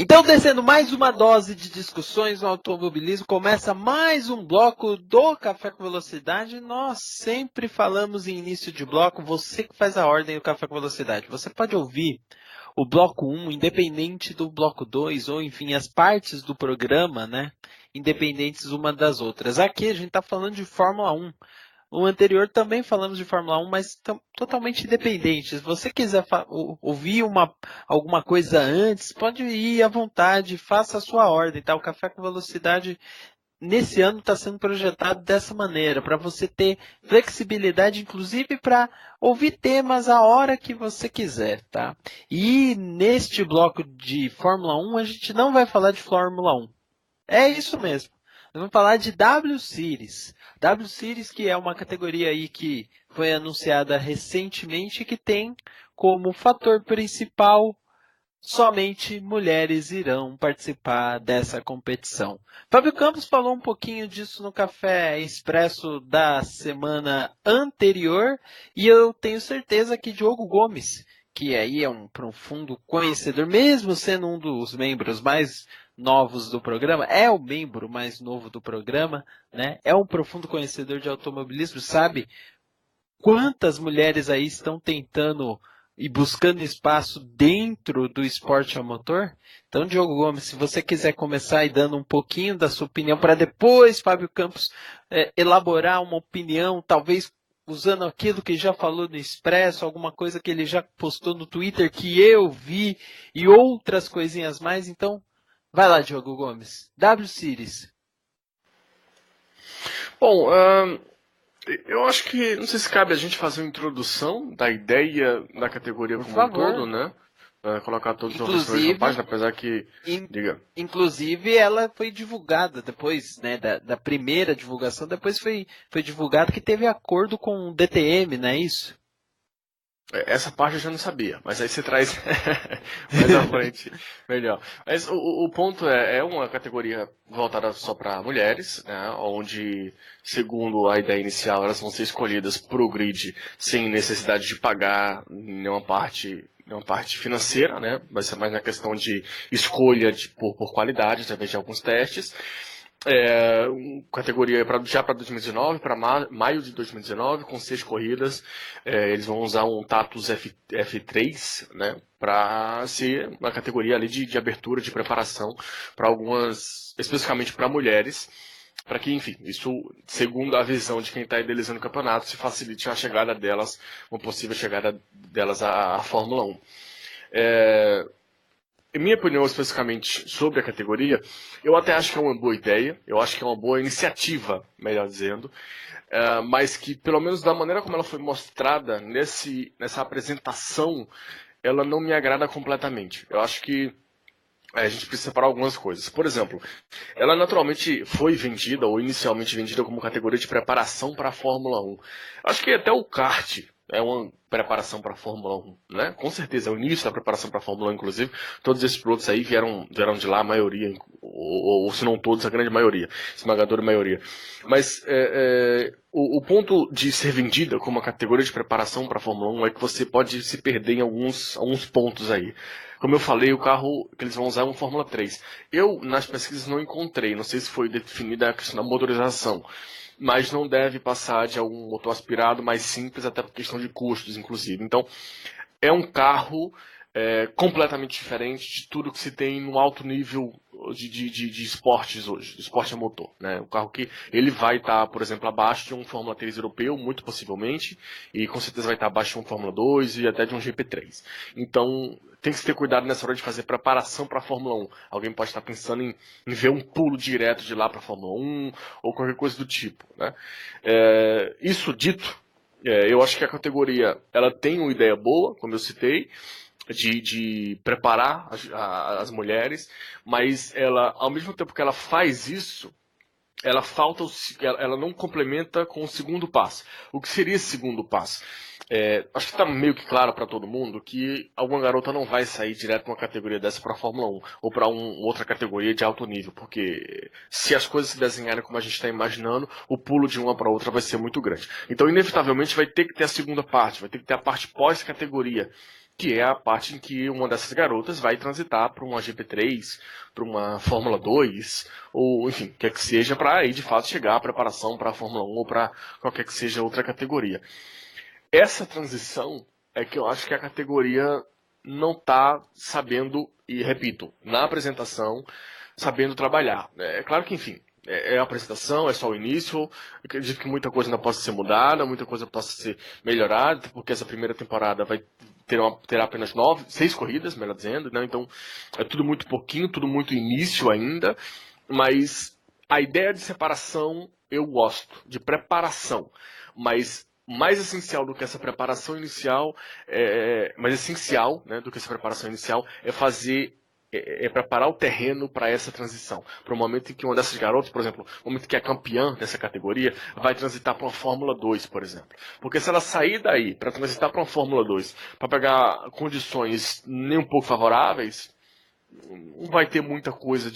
Então, descendo mais uma dose de discussões no automobilismo, começa mais um bloco do Café com Velocidade. Nós sempre falamos em início de bloco, você que faz a ordem do Café com Velocidade. Você pode ouvir o bloco 1, independente do bloco 2, ou enfim, as partes do programa, né? Independentes uma das outras. Aqui a gente está falando de Fórmula 1. O anterior também falamos de Fórmula 1, mas totalmente independentes. Se você quiser ouvir alguma coisa antes, pode ir à vontade, faça a sua ordem. Tá? O Café com Velocidade nesse ano está sendo projetado dessa maneira, para você ter flexibilidade, inclusive para ouvir temas a hora que você quiser. Tá? E neste bloco de Fórmula 1, a gente não vai falar de Fórmula 1. É isso mesmo. Nós vamos falar de W Series. W Series, que é uma categoria aí que foi anunciada recentemente, que tem como fator principal somente mulheres irão participar dessa competição. Fábio Campos falou um pouquinho disso no Café Expresso da semana anterior e eu tenho certeza que Diogo Gomes, que aí é um profundo conhecedor, mesmo sendo um dos membros mais novos do programa, é o membro mais novo do programa, né? É um profundo conhecedor de automobilismo, sabe quantas mulheres aí estão tentando e buscando espaço dentro do esporte a motor? Então, Diogo Gomes, se você quiser começar aí dando um pouquinho da sua opinião, para depois Fábio Campos elaborar uma opinião, talvez usando aquilo que já falou no Expresso, alguma coisa que ele já postou no Twitter que eu vi e outras coisinhas mais. Então, vai lá, Diogo Gomes. W Series. Bom, eu acho que, não sei se cabe a gente fazer uma introdução da ideia da categoria como um todo, né? Colocar todos os na mesma página, apesar que... Diga. Inclusive, ela foi divulgada depois, né, da primeira divulgação, depois foi divulgado que teve acordo com o DTM, não é isso? Essa parte eu já não sabia, mas aí você traz mais à frente melhor. Mas o ponto é uma categoria voltada só para mulheres, né, onde, segundo a ideia inicial, elas vão ser escolhidas para o grid sem necessidade de pagar nenhuma parte financeira, né, vai ser mais na questão de escolha por qualidade, através de alguns testes. Categoria já para 2019, para maio de 2019, com 6 corridas. Eles vão usar um Tatus F3, né, para ser uma categoria ali de abertura, de preparação para algumas, especificamente para mulheres, para que, enfim, isso, segundo a visão de quem está idealizando o campeonato, se facilite a chegada delas, uma possível chegada delas à Fórmula 1. Em minha opinião, especificamente sobre a categoria, eu até acho que é uma boa ideia, eu acho que é uma boa iniciativa, melhor dizendo, mas que, pelo menos da maneira como ela foi mostrada nessa apresentação, ela não me agrada completamente. Eu acho que a gente precisa separar algumas coisas. Por exemplo, ela naturalmente foi vendida, ou inicialmente vendida, como categoria de preparação para a Fórmula 1. Acho que até o kart é uma preparação para a Fórmula 1, né? Com certeza, é o início da preparação para a Fórmula 1, inclusive. Todos esses pilotos aí vieram de lá, a maioria, ou se não todos, a grande maioria, esmagadora maioria. Mas o ponto de ser vendida como uma categoria de preparação para a Fórmula 1 é que você pode se perder em alguns pontos aí. Como eu falei, o carro que eles vão usar é um Fórmula 3. Eu, nas pesquisas, não encontrei, não sei se foi definida a questão da motorização, mas não deve passar de algum motor aspirado mais simples, até por questão de custos, inclusive. Então, é um carro completamente diferente de tudo que se tem no alto nível de esportes hoje, de esporte a motor, né? O carro que ele vai estar, por exemplo, abaixo de um Fórmula 3 europeu, muito possivelmente, e com certeza vai estar abaixo de um Fórmula 2 e até de um GP3. Então, tem que se ter cuidado nessa hora de fazer preparação para a Fórmula 1. Alguém pode estar pensando em ver um pulo direto de lá para a Fórmula 1, ou qualquer coisa do tipo, né? Isso dito, eu acho que a categoria ela tem uma ideia boa, como eu citei, de preparar as mulheres, mas ela, ao mesmo tempo que ela faz isso, ela não complementa com o segundo passo. O que seria esse segundo passo? Acho que está meio que claro para todo mundo que alguma garota não vai sair direto de uma categoria dessa para a Fórmula 1 ou para outra categoria de alto nível, porque se as coisas se desenharem como a gente está imaginando, o pulo de uma para outra vai ser muito grande. Então, inevitavelmente, vai ter que ter a segunda parte, vai ter que ter a parte pós-categoria, que é a parte em que uma dessas garotas vai transitar para uma GP3, para uma Fórmula 2, ou enfim, quer que seja, para aí de fato chegar à preparação para a Fórmula 1 ou para qualquer que seja outra categoria. Essa transição é que eu acho que a categoria não está sabendo, e repito, na apresentação, sabendo trabalhar. É claro que, enfim, é a apresentação, é só o início. Eu acredito que muita coisa ainda possa ser mudada, muita coisa possa ser melhorada, porque essa primeira temporada terá apenas 6 corridas, melhor dizendo, né? Então é tudo muito pouquinho, tudo muito início ainda, mas a ideia de separação eu gosto, de preparação, mas mais essencial do que essa preparação inicial, mais essencial, né, do que essa preparação inicial, é preparar o terreno para essa transição. Para o momento em que uma dessas garotas, por exemplo, o momento que é campeã dessa categoria, vai transitar para uma Fórmula 2, por exemplo. Porque se ela sair daí para transitar para uma Fórmula 2, para pegar condições nem um pouco favoráveis, não vai ter muita coisa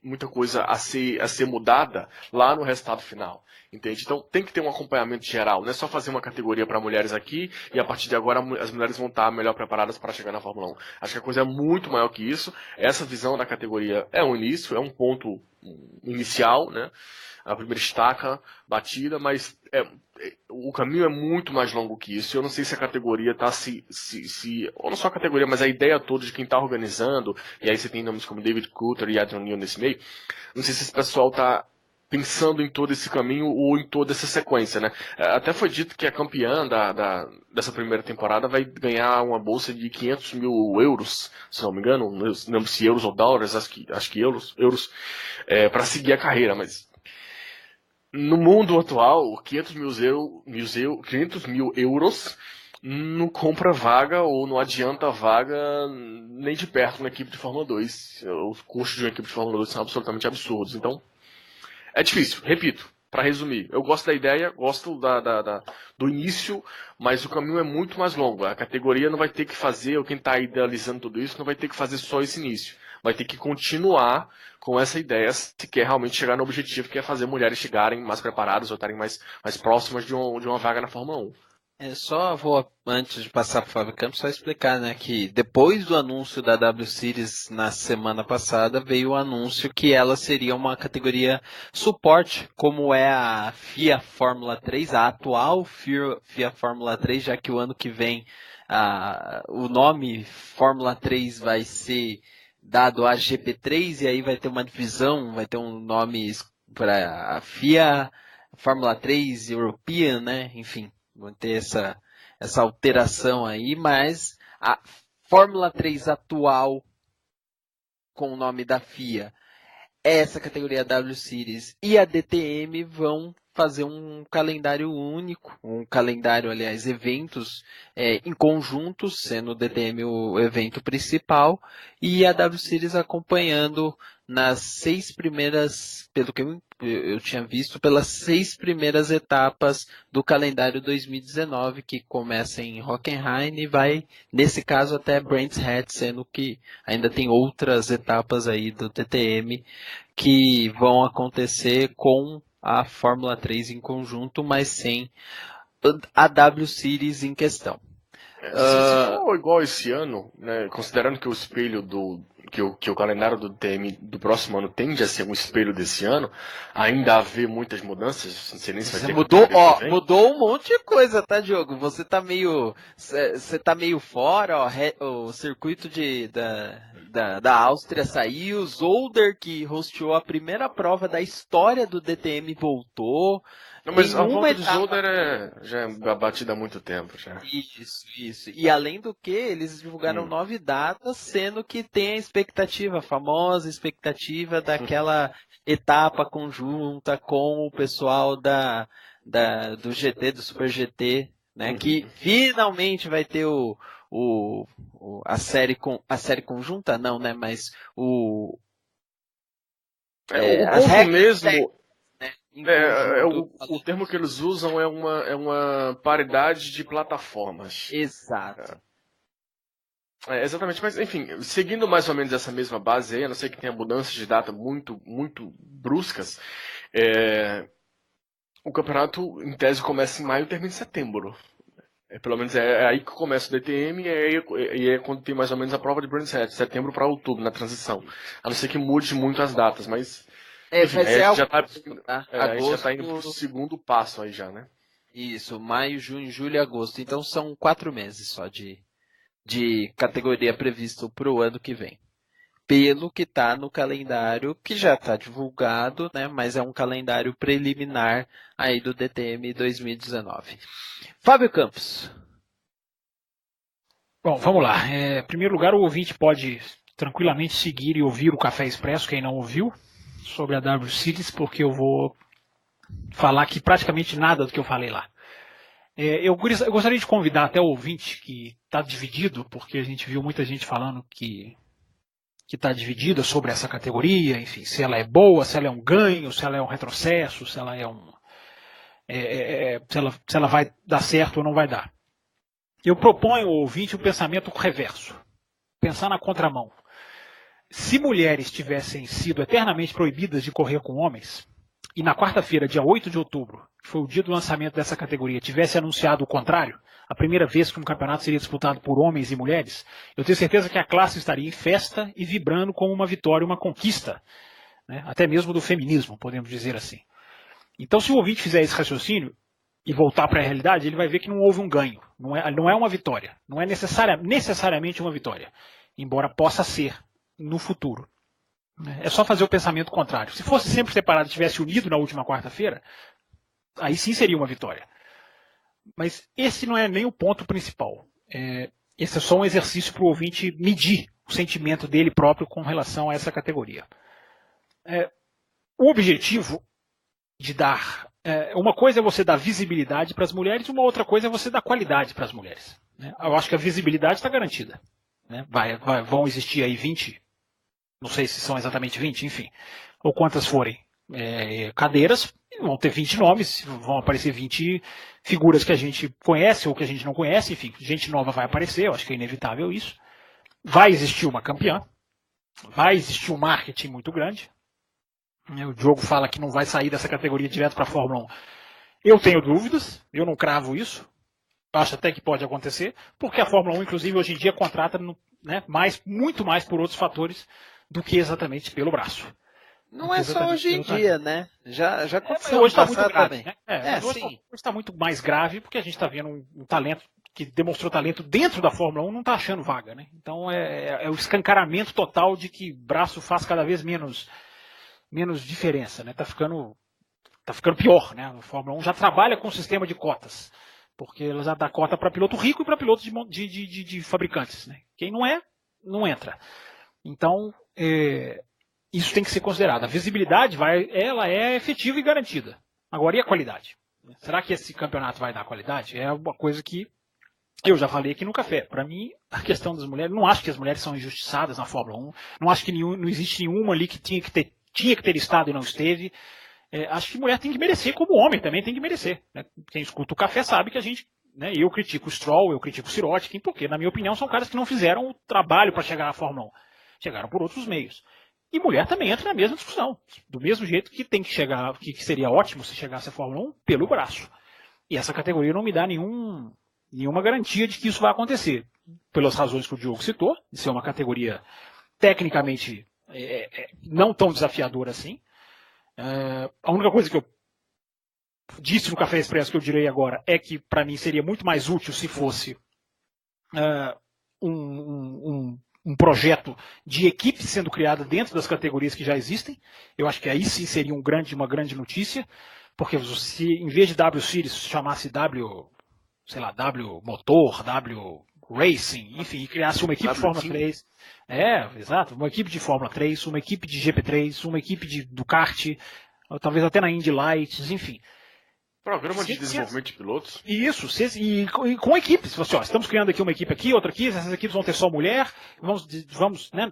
muita coisa a ser mudada lá no resultado final, entende? Então tem que ter um acompanhamento geral, não é só fazer uma categoria para mulheres aqui e a partir de agora as mulheres vão estar melhor preparadas para chegar na Fórmula 1. Acho que a coisa é muito maior que isso. Essa visão da categoria é um início, é um ponto inicial, né? A primeira estaca batida, mas o caminho é muito mais longo que isso. Eu não sei se a categoria está ou não só a categoria, mas a ideia toda de quem está organizando, e aí você tem nomes como David Coulter e Adrian Newey nesse meio, não sei se esse pessoal está pensando em todo esse caminho ou em toda essa sequência, né? Até foi dito que a campeã dessa primeira temporada vai ganhar uma bolsa de 500 mil euros, se não me engano, não lembro se euros ou dólares, acho que euros, para seguir a carreira, mas no mundo atual, 500 mil euros não compra vaga ou não adianta vaga nem de perto na equipe de Fórmula 2. Os custos de uma equipe de Fórmula 2 são absolutamente absurdos. Então, é difícil. Repito, para resumir, eu gosto da ideia, gosto do início, mas o caminho é muito mais longo. A categoria não vai ter que fazer, ou quem está idealizando tudo isso, não vai ter que fazer só esse início. Vai ter que continuar com essa ideia se quer realmente chegar no objetivo, que é fazer mulheres chegarem mais preparadas ou estarem mais próximas de uma vaga na Fórmula 1. Só vou, antes de passar para o Fábio Campos, só explicar, né, que depois do anúncio da W Series na semana passada, veio o anúncio que ela seria uma categoria suporte, como é a FIA Fórmula 3, a atual FIA Fórmula 3, já que o ano que vem o nome Fórmula 3 vai ser dado a GP3 e aí vai ter uma divisão, vai ter um nome para a FIA Fórmula 3 European, né, enfim. Vão ter essa alteração aí, mas a Fórmula 3 atual, com o nome da FIA, essa categoria W Series e a DTM vão fazer um calendário único, um calendário, aliás, eventos em conjunto, sendo o DTM o evento principal, e a W Series acompanhando nas 6 primeiras, pelo que eu tinha visto, pelas 6 primeiras etapas do calendário 2019, que começa em Hockenheim e vai, nesse caso, até Brands Hatch, sendo que ainda tem outras etapas aí do DTM que vão acontecer com a Fórmula 3 em conjunto, mas sem a W Series em questão. Se for igual esse ano, né, considerando que o espelho que o calendário do DTM do próximo ano tende a ser um espelho desse ano, ainda haver muitas mudanças, não sei nem se vai ter mudou um monte de coisa, tá, Diogo? Você tá meio fora, ó, o circuito da Áustria saiu, Zolder, que hosteou a primeira prova da história do DTM, voltou. Não, mas a volta de Zolder já é batida há muito tempo. Já. Isso. E além do que, eles divulgaram 9 datas, sendo que tem a famosa expectativa daquela etapa conjunta com o pessoal do GT, do Super GT, né? Que finalmente vai ter a série conjunta, não, né? Mas o ponto mesmo. O termo que eles usam é uma paridade de plataformas. Exato. Exatamente, mas enfim, seguindo mais ou menos essa mesma base aí, a não ser que tenha mudanças de data muito, muito bruscas, o campeonato, em tese, começa em maio e termina em setembro. Pelo menos é aí que começa o DTM e é quando tem mais ou menos a prova de Brands Hatch, setembro para outubro, na transição. A não ser que mude muito as datas, mas... Enfim, vai ser a gente já agosto, tá? a gente já tá indo pro segundo passo aí já, né? Isso, maio, junho, julho e agosto. Então são 4 meses só de categoria previsto para o ano que vem. Pelo que está no calendário, que já está divulgado, né? Mas é um calendário preliminar aí do DTM 2019. Fábio Campos. Bom, vamos lá. Em primeiro lugar, o ouvinte pode tranquilamente seguir e ouvir o Café Expresso, quem não ouviu, sobre a W Series, porque eu vou falar aqui praticamente nada do que eu falei lá. Eu gostaria de convidar até o ouvinte que está dividido, porque a gente viu muita gente falando que está dividida sobre essa categoria, enfim, se ela é boa, se ela é um ganho, se ela é um retrocesso, se ela se ela vai dar certo ou não vai dar. Eu proponho ao ouvinte um pensamento reverso, pensar na contramão. Se mulheres tivessem sido eternamente proibidas de correr com homens, e na quarta-feira, dia 8 de outubro, que foi o dia do lançamento dessa categoria, tivesse anunciado o contrário, a primeira vez que um campeonato seria disputado por homens e mulheres, eu tenho certeza que a classe estaria em festa e vibrando como uma vitória, uma conquista, né? Até mesmo do feminismo, podemos dizer assim. Então, se o ouvinte fizer esse raciocínio e voltar para a realidade, ele vai ver que não houve um ganho, não é uma vitória, não é necessariamente uma vitória, embora possa ser no futuro. É só fazer o pensamento contrário. Se fosse sempre separado e tivesse unido na última quarta-feira, aí sim seria uma vitória. Mas esse não é nem o ponto principal. Esse é só um exercício para o ouvinte medir o sentimento dele próprio com relação a essa categoria. O objetivo de dar... uma coisa é você dar visibilidade para as mulheres, uma outra coisa é você dar qualidade para as mulheres. Né? Eu acho que a visibilidade está garantida. Né? Vão existir aí 20... Não sei se são exatamente 20, enfim, ou quantas forem cadeiras, vão ter 20 nomes, vão aparecer 20 figuras que a gente conhece ou que a gente não conhece, enfim, gente nova vai aparecer, eu acho que é inevitável isso. Vai existir uma campeã, vai existir um marketing muito grande. O Diogo fala que não vai sair dessa categoria direto para a Fórmula 1. Eu tenho dúvidas, eu não cravo isso, acho até que pode acontecer, porque a Fórmula 1, inclusive, hoje em dia contrata muito mais por outros fatores do que exatamente pelo braço. Não é só hoje em dia, né? Já aconteceu hoje está muito grave. também. Hoje está muito mais grave porque a gente está vendo um talento que demonstrou talento dentro da Fórmula 1 não está achando vaga. Né? Então é o escancaramento total de que braço faz cada vez menos diferença. Né? Tá ficando pior. Né? A Fórmula 1 já trabalha com o sistema de cotas. Porque ela já dá cota para piloto rico e para piloto de fabricantes. Né? Quem não é, não entra. Então, isso tem que ser considerado. A visibilidade ela é efetiva e garantida. Agora, e a qualidade? Será que esse campeonato vai dar qualidade? É uma coisa que eu já falei aqui no café. Para mim, a questão das mulheres, não acho que as mulheres são injustiçadas na Fórmula 1. Não acho que não existe nenhuma ali que tinha que ter estado e não esteve. Acho que mulher tem que merecer, como homem também tem que merecer. Né? Quem escuta o café sabe que a gente... Né, eu critico o Stroll, eu critico o Sirotkin, porque, na minha opinião, são caras que não fizeram o trabalho para chegar na Fórmula 1. Chegaram por outros meios. E mulher também entra na mesma discussão. Do mesmo jeito que tem que chegar, que seria ótimo se chegasse a Fórmula 1, pelo braço. E essa categoria não me dá nenhuma garantia de que isso vai acontecer. Pelas razões que o Diogo citou, de ser uma categoria tecnicamente não tão desafiadora assim. A única coisa que eu disse no Café Expresso que eu direi agora é que para mim seria muito mais útil se fosse um projeto de equipe sendo criada dentro das categorias que já existem. Eu acho que aí sim seria uma grande notícia, porque se em vez de W Series chamasse W Motor, W Racing, enfim, e criasse uma equipe de Fórmula 3. Exato, uma equipe de Fórmula 3, uma equipe de GP3, uma equipe do kart, talvez até na Indy Lights, enfim. Programa de desenvolvimento de pilotos. Isso, e com equipes. Estamos criando aqui uma equipe aqui, outra aqui, essas equipes vão ter só mulher, vamos, né?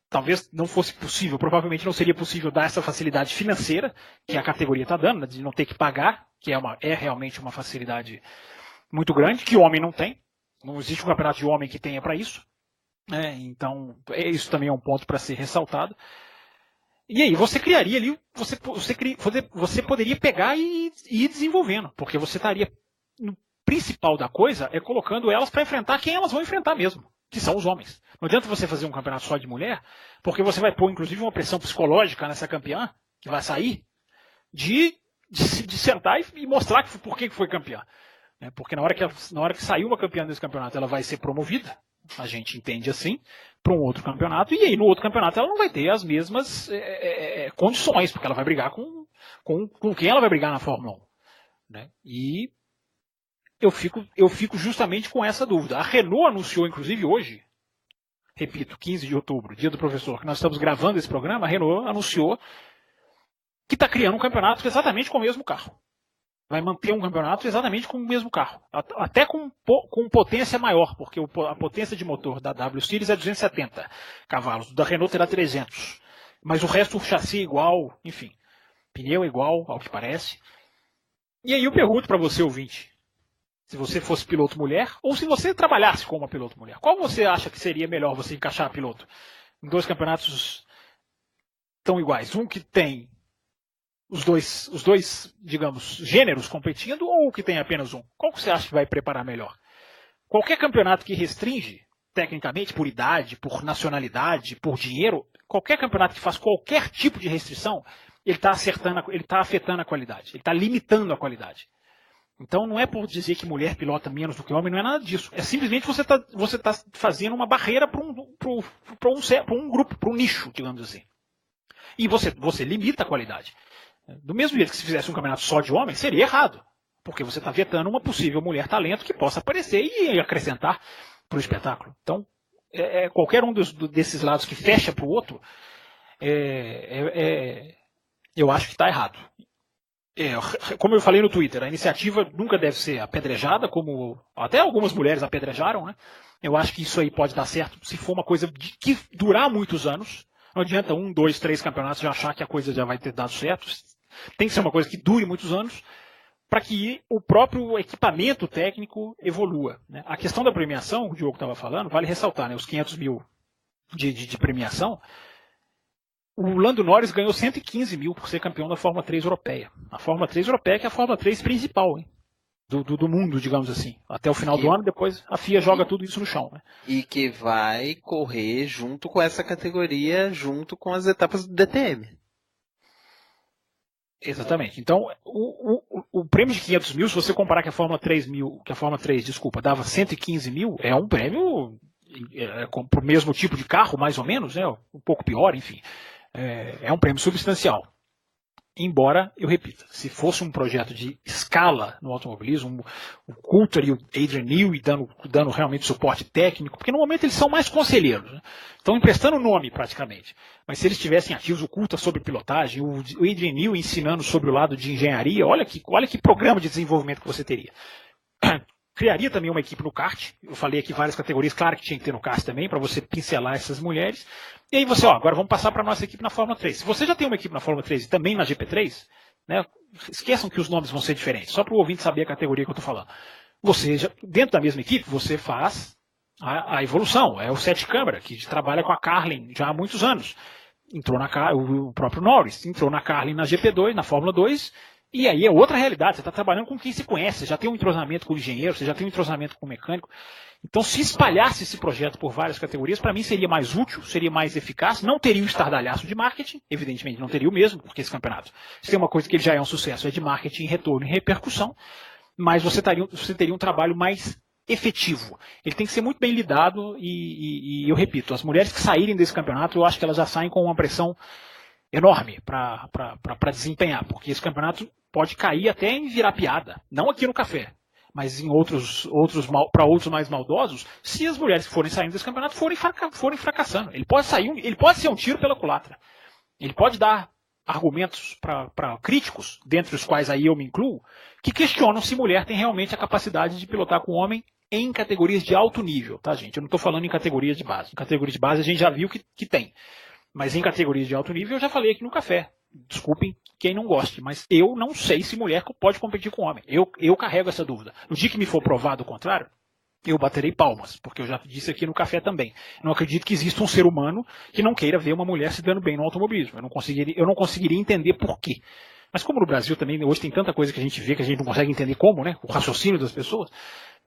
Talvez não fosse possível, provavelmente não seria possível dar essa facilidade financeira que a categoria está dando, né, de não ter que pagar, que é realmente uma facilidade muito grande, que o homem não tem. Não existe um campeonato de homem que tenha para isso. Então, isso também é um ponto para ser ressaltado. E aí, você criaria ali, você poderia pegar e ir desenvolvendo, porque você estaria principal da coisa é colocando elas para enfrentar quem elas vão enfrentar mesmo, que são os homens. Não adianta você fazer um campeonato só de mulher, porque você vai pôr, inclusive, uma pressão psicológica nessa campeã, que vai sair, de sentar e mostrar por que foi campeã. Porque na hora que sair uma campeã desse campeonato, ela vai ser promovida, a gente entende assim, para um outro campeonato, e aí no outro campeonato ela não vai ter as mesmas condições, porque ela vai brigar com quem ela vai brigar na Fórmula 1. Né? E eu fico justamente com essa dúvida. A Renault anunciou, inclusive hoje, repito, 15 de outubro, dia do professor, que nós estamos gravando esse programa, a Renault anunciou que está criando um campeonato exatamente com o mesmo carro. Vai manter um campeonato exatamente com o mesmo carro. Até com potência maior, porque a potência de motor da W Series é 270 cavalos, da Renault terá 300. Mas o resto, o chassi é igual, enfim, pneu é igual, ao que parece. E aí eu pergunto para você, ouvinte, se você fosse piloto mulher, ou se você trabalhasse como uma piloto mulher, qual você acha que seria melhor você encaixar piloto? Em dois campeonatos tão iguais. Um que tem os dois, digamos, gêneros competindo, ou que tem apenas um? Qual que você acha que vai preparar melhor? Qualquer campeonato que restringe, tecnicamente, por idade, por nacionalidade, por dinheiro, qualquer campeonato que faz qualquer tipo de restrição, ele está afetando a qualidade, ele está limitando a qualidade. Então não é por dizer que mulher pilota menos do que homem, não é nada disso. É simplesmente você tá fazendo uma barreira para um grupo, para um nicho, digamos assim. E você limita a qualidade. Do mesmo jeito que se fizesse um campeonato só de homens, seria errado. Porque você está vetando uma possível mulher talento que possa aparecer e acrescentar para o espetáculo. Então, qualquer um desses lados que fecha para o outro, eu acho que está errado. Como eu falei no Twitter, a iniciativa nunca deve ser apedrejada, como até algumas mulheres apedrejaram. Né? Eu acho que isso aí pode dar certo se for uma coisa que durar muitos anos. Não adianta 1, 2, 3 campeonatos já achar que a coisa já vai ter dado certo. Tem que ser uma coisa que dure muitos anos para que o próprio equipamento técnico evolua. Né? A questão da premiação, o Diogo estava falando, vale ressaltar, né? Os 500 mil de premiação. O Lando Norris ganhou 115 mil por ser campeão da Fórmula 3 europeia. A Fórmula 3 europeia que é a Fórmula 3 principal, hein? Do mundo, digamos assim. Até o final do ano, depois a FIA joga tudo isso no chão. Né? E que vai correr junto com essa categoria, junto com as etapas do DTM. Exatamente. Então, o prêmio de 500 mil, se você comparar que a Fórmula 3 dava 115 mil, é um prêmio para o mesmo tipo de carro, mais ou menos, né? Um pouco pior, enfim. É um prêmio substancial. Embora, eu repita, se fosse um projeto de escala no automobilismo, o Coulter e o Adrian Newey dando realmente suporte técnico, porque no momento eles são mais conselheiros, né? Estão emprestando nome praticamente. Mas se eles estivessem ativos, o Coulter sobre pilotagem, o Adrian Newey ensinando sobre o lado de engenharia, olha que programa de desenvolvimento que você teria. Criaria também uma equipe no kart. Eu falei aqui várias categorias, claro que tinha que ter no kart também, para você pincelar essas mulheres. E aí você, agora vamos passar para a nossa equipe na Fórmula 3. Se você já tem uma equipe na Fórmula 3 e também na GP3, né, esqueçam que os nomes vão ser diferentes, só para o ouvinte saber a categoria que eu estou falando. Dentro da mesma equipe, você faz a evolução. É o 7 câmara, que trabalha com a Carlin já há muitos anos. Entrou o próprio Norris, entrou na Carlin na GP2, na Fórmula 2, e aí é outra realidade, você está trabalhando com quem se conhece, você já tem um entrosamento com o engenheiro, você já tem um entrosamento com o mecânico. Então, se espalhasse esse projeto por várias categorias, para mim seria mais útil, seria mais eficaz, não teria o estardalhaço de marketing, evidentemente não teria o mesmo, porque esse campeonato, se tem uma coisa que ele já é um sucesso, é de marketing, retorno e repercussão, mas você teria um trabalho mais efetivo. Ele tem que ser muito bem lidado e eu repito, as mulheres que saírem desse campeonato, eu acho que elas já saem com uma pressão enorme para desempenhar, porque esse campeonato pode cair até em virar piada, não aqui no café, mas em para outros mais maldosos, se as mulheres que forem saindo desse campeonato forem fracassando. Ele pode ser um tiro pela culatra. Ele pode dar argumentos para críticos, dentre os quais aí eu me incluo, que questionam se mulher tem realmente a capacidade de pilotar com homem em categorias de alto nível, tá, gente? Eu não estou falando em categorias de base. Em categorias de base a gente já viu que tem. Mas em categorias de alto nível eu já falei aqui no café. Desculpem quem não goste, mas eu não sei se mulher pode competir com homem. Eu carrego essa dúvida. No dia que me for provado o contrário, eu baterei palmas, porque eu já disse aqui no café também. Não acredito que exista um ser humano que não queira ver uma mulher se dando bem no automobilismo. Eu não conseguiria entender por quê. Mas como no Brasil também, hoje tem tanta coisa que a gente vê que a gente não consegue entender como, né? O raciocínio das pessoas.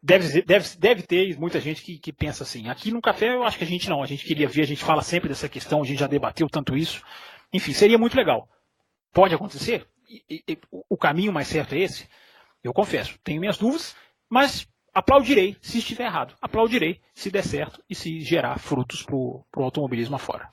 Deve ter muita gente que pensa assim. Aqui no café eu acho que a gente não. A gente queria ver, a gente fala sempre dessa questão, a gente já debateu tanto isso. Enfim, seria muito legal. Pode acontecer? O caminho mais certo é esse? Eu confesso, tenho minhas dúvidas, mas aplaudirei se estiver errado. Aplaudirei se der certo e se gerar frutos para o automobilismo afora.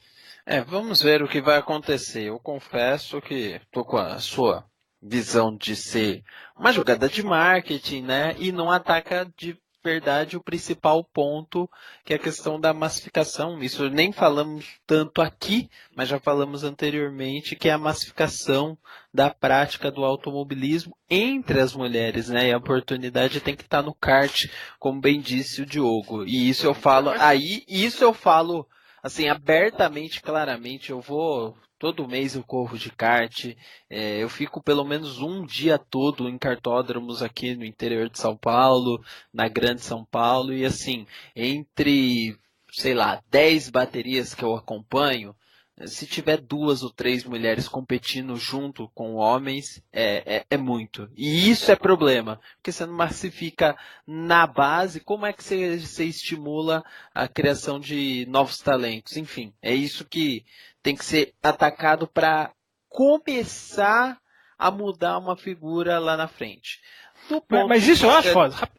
Vamos ver o que vai acontecer. Eu confesso que estou com a sua visão de ser uma jogada de marketing, né? E não ataca de verdade o principal ponto, que é a questão da massificação. Isso nem falamos tanto aqui, mas já falamos anteriormente, que é a massificação da prática do automobilismo entre as mulheres, né? E a oportunidade tem que estar no kart, como bem disse o Diogo. E isso eu falo assim, abertamente, claramente. Todo mês eu corro de kart, eu fico pelo menos um dia todo em kartódromos aqui no interior de São Paulo, na Grande São Paulo, e assim, entre, 10 baterias que eu acompanho, se tiver 2 ou 3 mulheres competindo junto com homens, é muito. E isso é problema, porque você não massifica na base, como é que você estimula a criação de novos talentos? Enfim, é isso que tem que ser atacado para começar a mudar uma figura lá na frente. Mas isso eu acho,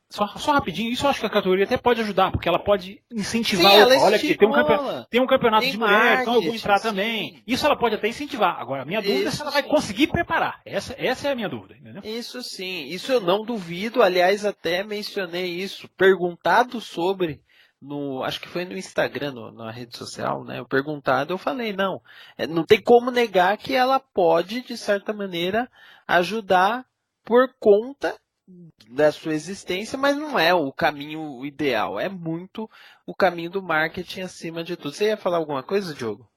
só rapidinho, isso eu acho que a categoria até pode ajudar, porque ela pode incentivar. Sim, Olha aqui, tem um campeonato de mulher, então eu vou entrar sim. também. Isso ela pode até incentivar. Agora, a minha dúvida é se ela vai conseguir preparar. Essa é a minha dúvida, entendeu? Isso sim, isso eu não duvido, aliás, até mencionei isso, perguntado sobre, acho que foi no Instagram, na rede social, né? Eu falei, não tem como negar que ela pode, de certa maneira, ajudar por conta da sua existência, mas não é o caminho ideal, é muito o caminho do marketing acima de tudo. Você ia falar alguma coisa, Diogo?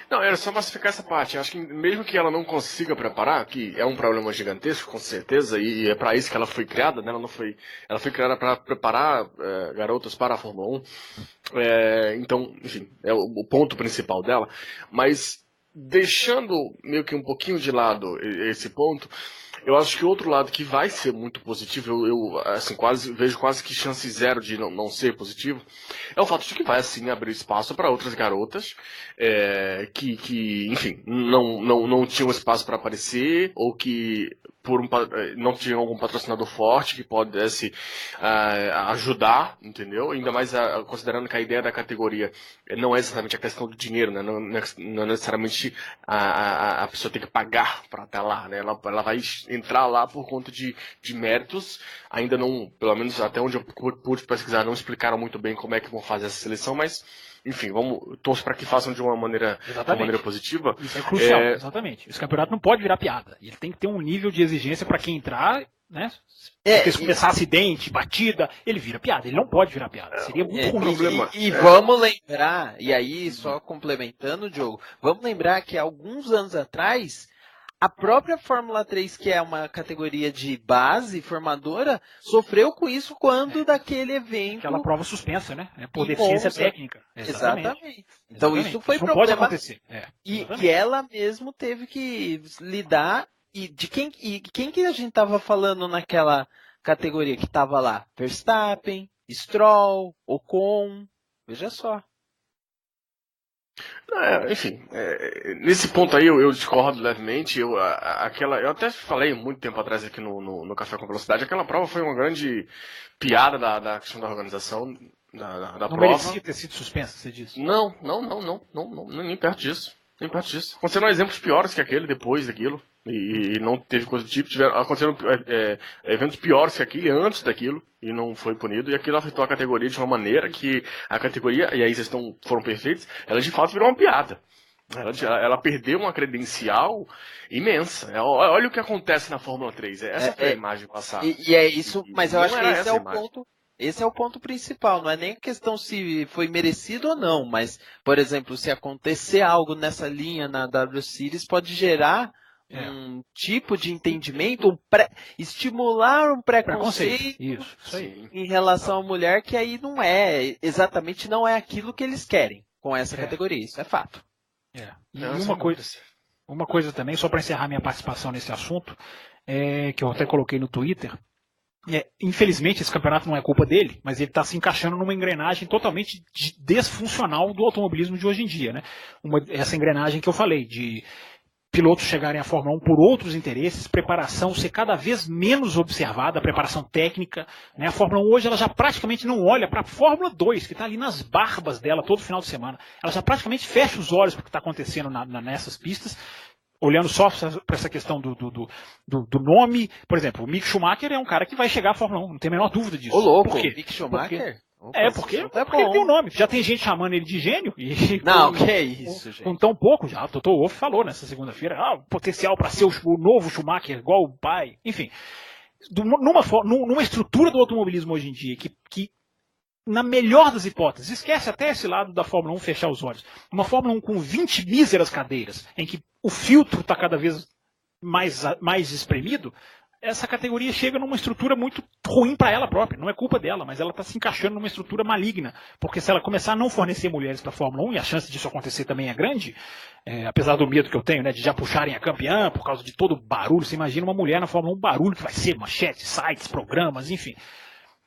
Não, era só massificar essa parte. Acho que mesmo que ela não consiga preparar, que é um problema gigantesco, com certeza, e é para isso que ela foi criada, né? Ela foi criada para preparar garotas para a Fórmula 1. Então, enfim, é o ponto principal dela. Mas deixando meio que um pouquinho de lado esse ponto, eu acho que outro lado que vai ser muito positivo, eu assim, vejo quase que chance zero de não ser positivo, é o fato de que vai assim abrir espaço para outras garotas que enfim, não tinham espaço para aparecer, ou que não tinham algum patrocinador forte que pudesse ajudar, entendeu? Ainda mais considerando que a ideia da categoria não é exatamente a questão do dinheiro, né? Não necessariamente a pessoa tem que pagar para estar lá, né? Ela vai entrar lá por conta de méritos. Ainda não, pelo menos até onde eu pude pesquisar, não explicaram muito bem como é que vão fazer essa seleção, mas enfim, torço para que façam de uma maneira positiva. Isso é crucial, exatamente. Esse campeonato não pode virar piada. Ele tem que ter um nível de exigência para quem entrar, né? Porque se começar acidente, batida, ele vira piada. Ele não pode virar piada. Seria muito ruim. E vamos lembrar, e aí só complementando, Diogo, vamos lembrar que alguns anos atrás, a própria Fórmula 3, que é uma categoria de base formadora, sofreu com isso quando daquele evento... Aquela prova suspensa, né? Por deficiência técnica. Exatamente. Então isso foi problema. Não pode acontecer. E ela mesmo teve que lidar. E de quem que a gente estava falando naquela categoria que estava lá? Verstappen, Stroll, Ocon, veja só. Enfim, nesse ponto aí eu discordo levemente. Eu até falei muito tempo atrás aqui no Café com Velocidade, aquela prova foi uma grande piada da questão da organização da prova. Não merecia ter sido suspensa, você disse? Não, nem perto disso. Aconteceram exemplos piores que aquele depois daquilo, e não teve coisa do tipo. Aconteceram eventos piores que aquele antes daquilo, e não foi punido, e aquilo afetou a categoria de uma maneira que a categoria, e aí vocês foram perfeitos, ela de fato virou uma piada. Ela perdeu uma credencial imensa. Olha o que acontece na Fórmula 3. Essa foi a imagem passada. E é isso, mas eu acho que esse é o ponto. Esse é o ponto principal, não é nem a questão se foi merecido ou não, mas, por exemplo, se acontecer algo nessa linha na W Series, pode gerar um tipo de entendimento, estimular um preconceito isso aí. Em relação à mulher, que aí não é aquilo que eles querem com essa categoria, isso é fato. E uma coisa... Uma coisa também, só para encerrar minha participação nesse assunto, que eu até coloquei no Twitter, infelizmente esse campeonato não é culpa dele, mas ele está se encaixando numa engrenagem totalmente desfuncional do automobilismo de hoje em dia, né? Essa engrenagem que eu falei, de pilotos chegarem à Fórmula 1 por outros interesses, preparação ser cada vez menos observada, a preparação técnica, né? A Fórmula 1 hoje ela já praticamente não olha para a Fórmula 2, que está ali nas barbas dela todo final de semana. Ela já praticamente fecha os olhos para o que está acontecendo nessas pistas, olhando só para essa questão do nome. Por exemplo, o Mick Schumacher é um cara que vai chegar à Fórmula 1, não tem a menor dúvida disso. Ô, louco, por quê? Mick Schumacher? Porque ele tem um nome. Já tem gente chamando ele de gênio. Não, que é isso, gente. Com tão pouco, já. O Toto Wolff falou nessa segunda-feira, potencial para ser o novo Schumacher, igual o pai. Enfim, numa estrutura do automobilismo hoje em dia, que na melhor das hipóteses, esquece até esse lado da Fórmula 1 fechar os olhos. Uma Fórmula 1 com 20 míseras cadeiras, em que o filtro está cada vez mais espremido, essa categoria chega numa estrutura muito ruim para ela própria. Não é culpa dela, mas ela está se encaixando numa estrutura maligna. Porque se ela começar a não fornecer mulheres para a Fórmula 1, e a chance disso acontecer também é grande, apesar do medo que eu tenho, né, de já puxarem a campeã por causa de todo o barulho. Você imagina uma mulher na Fórmula 1, barulho que vai ser manchetes, sites, programas, enfim.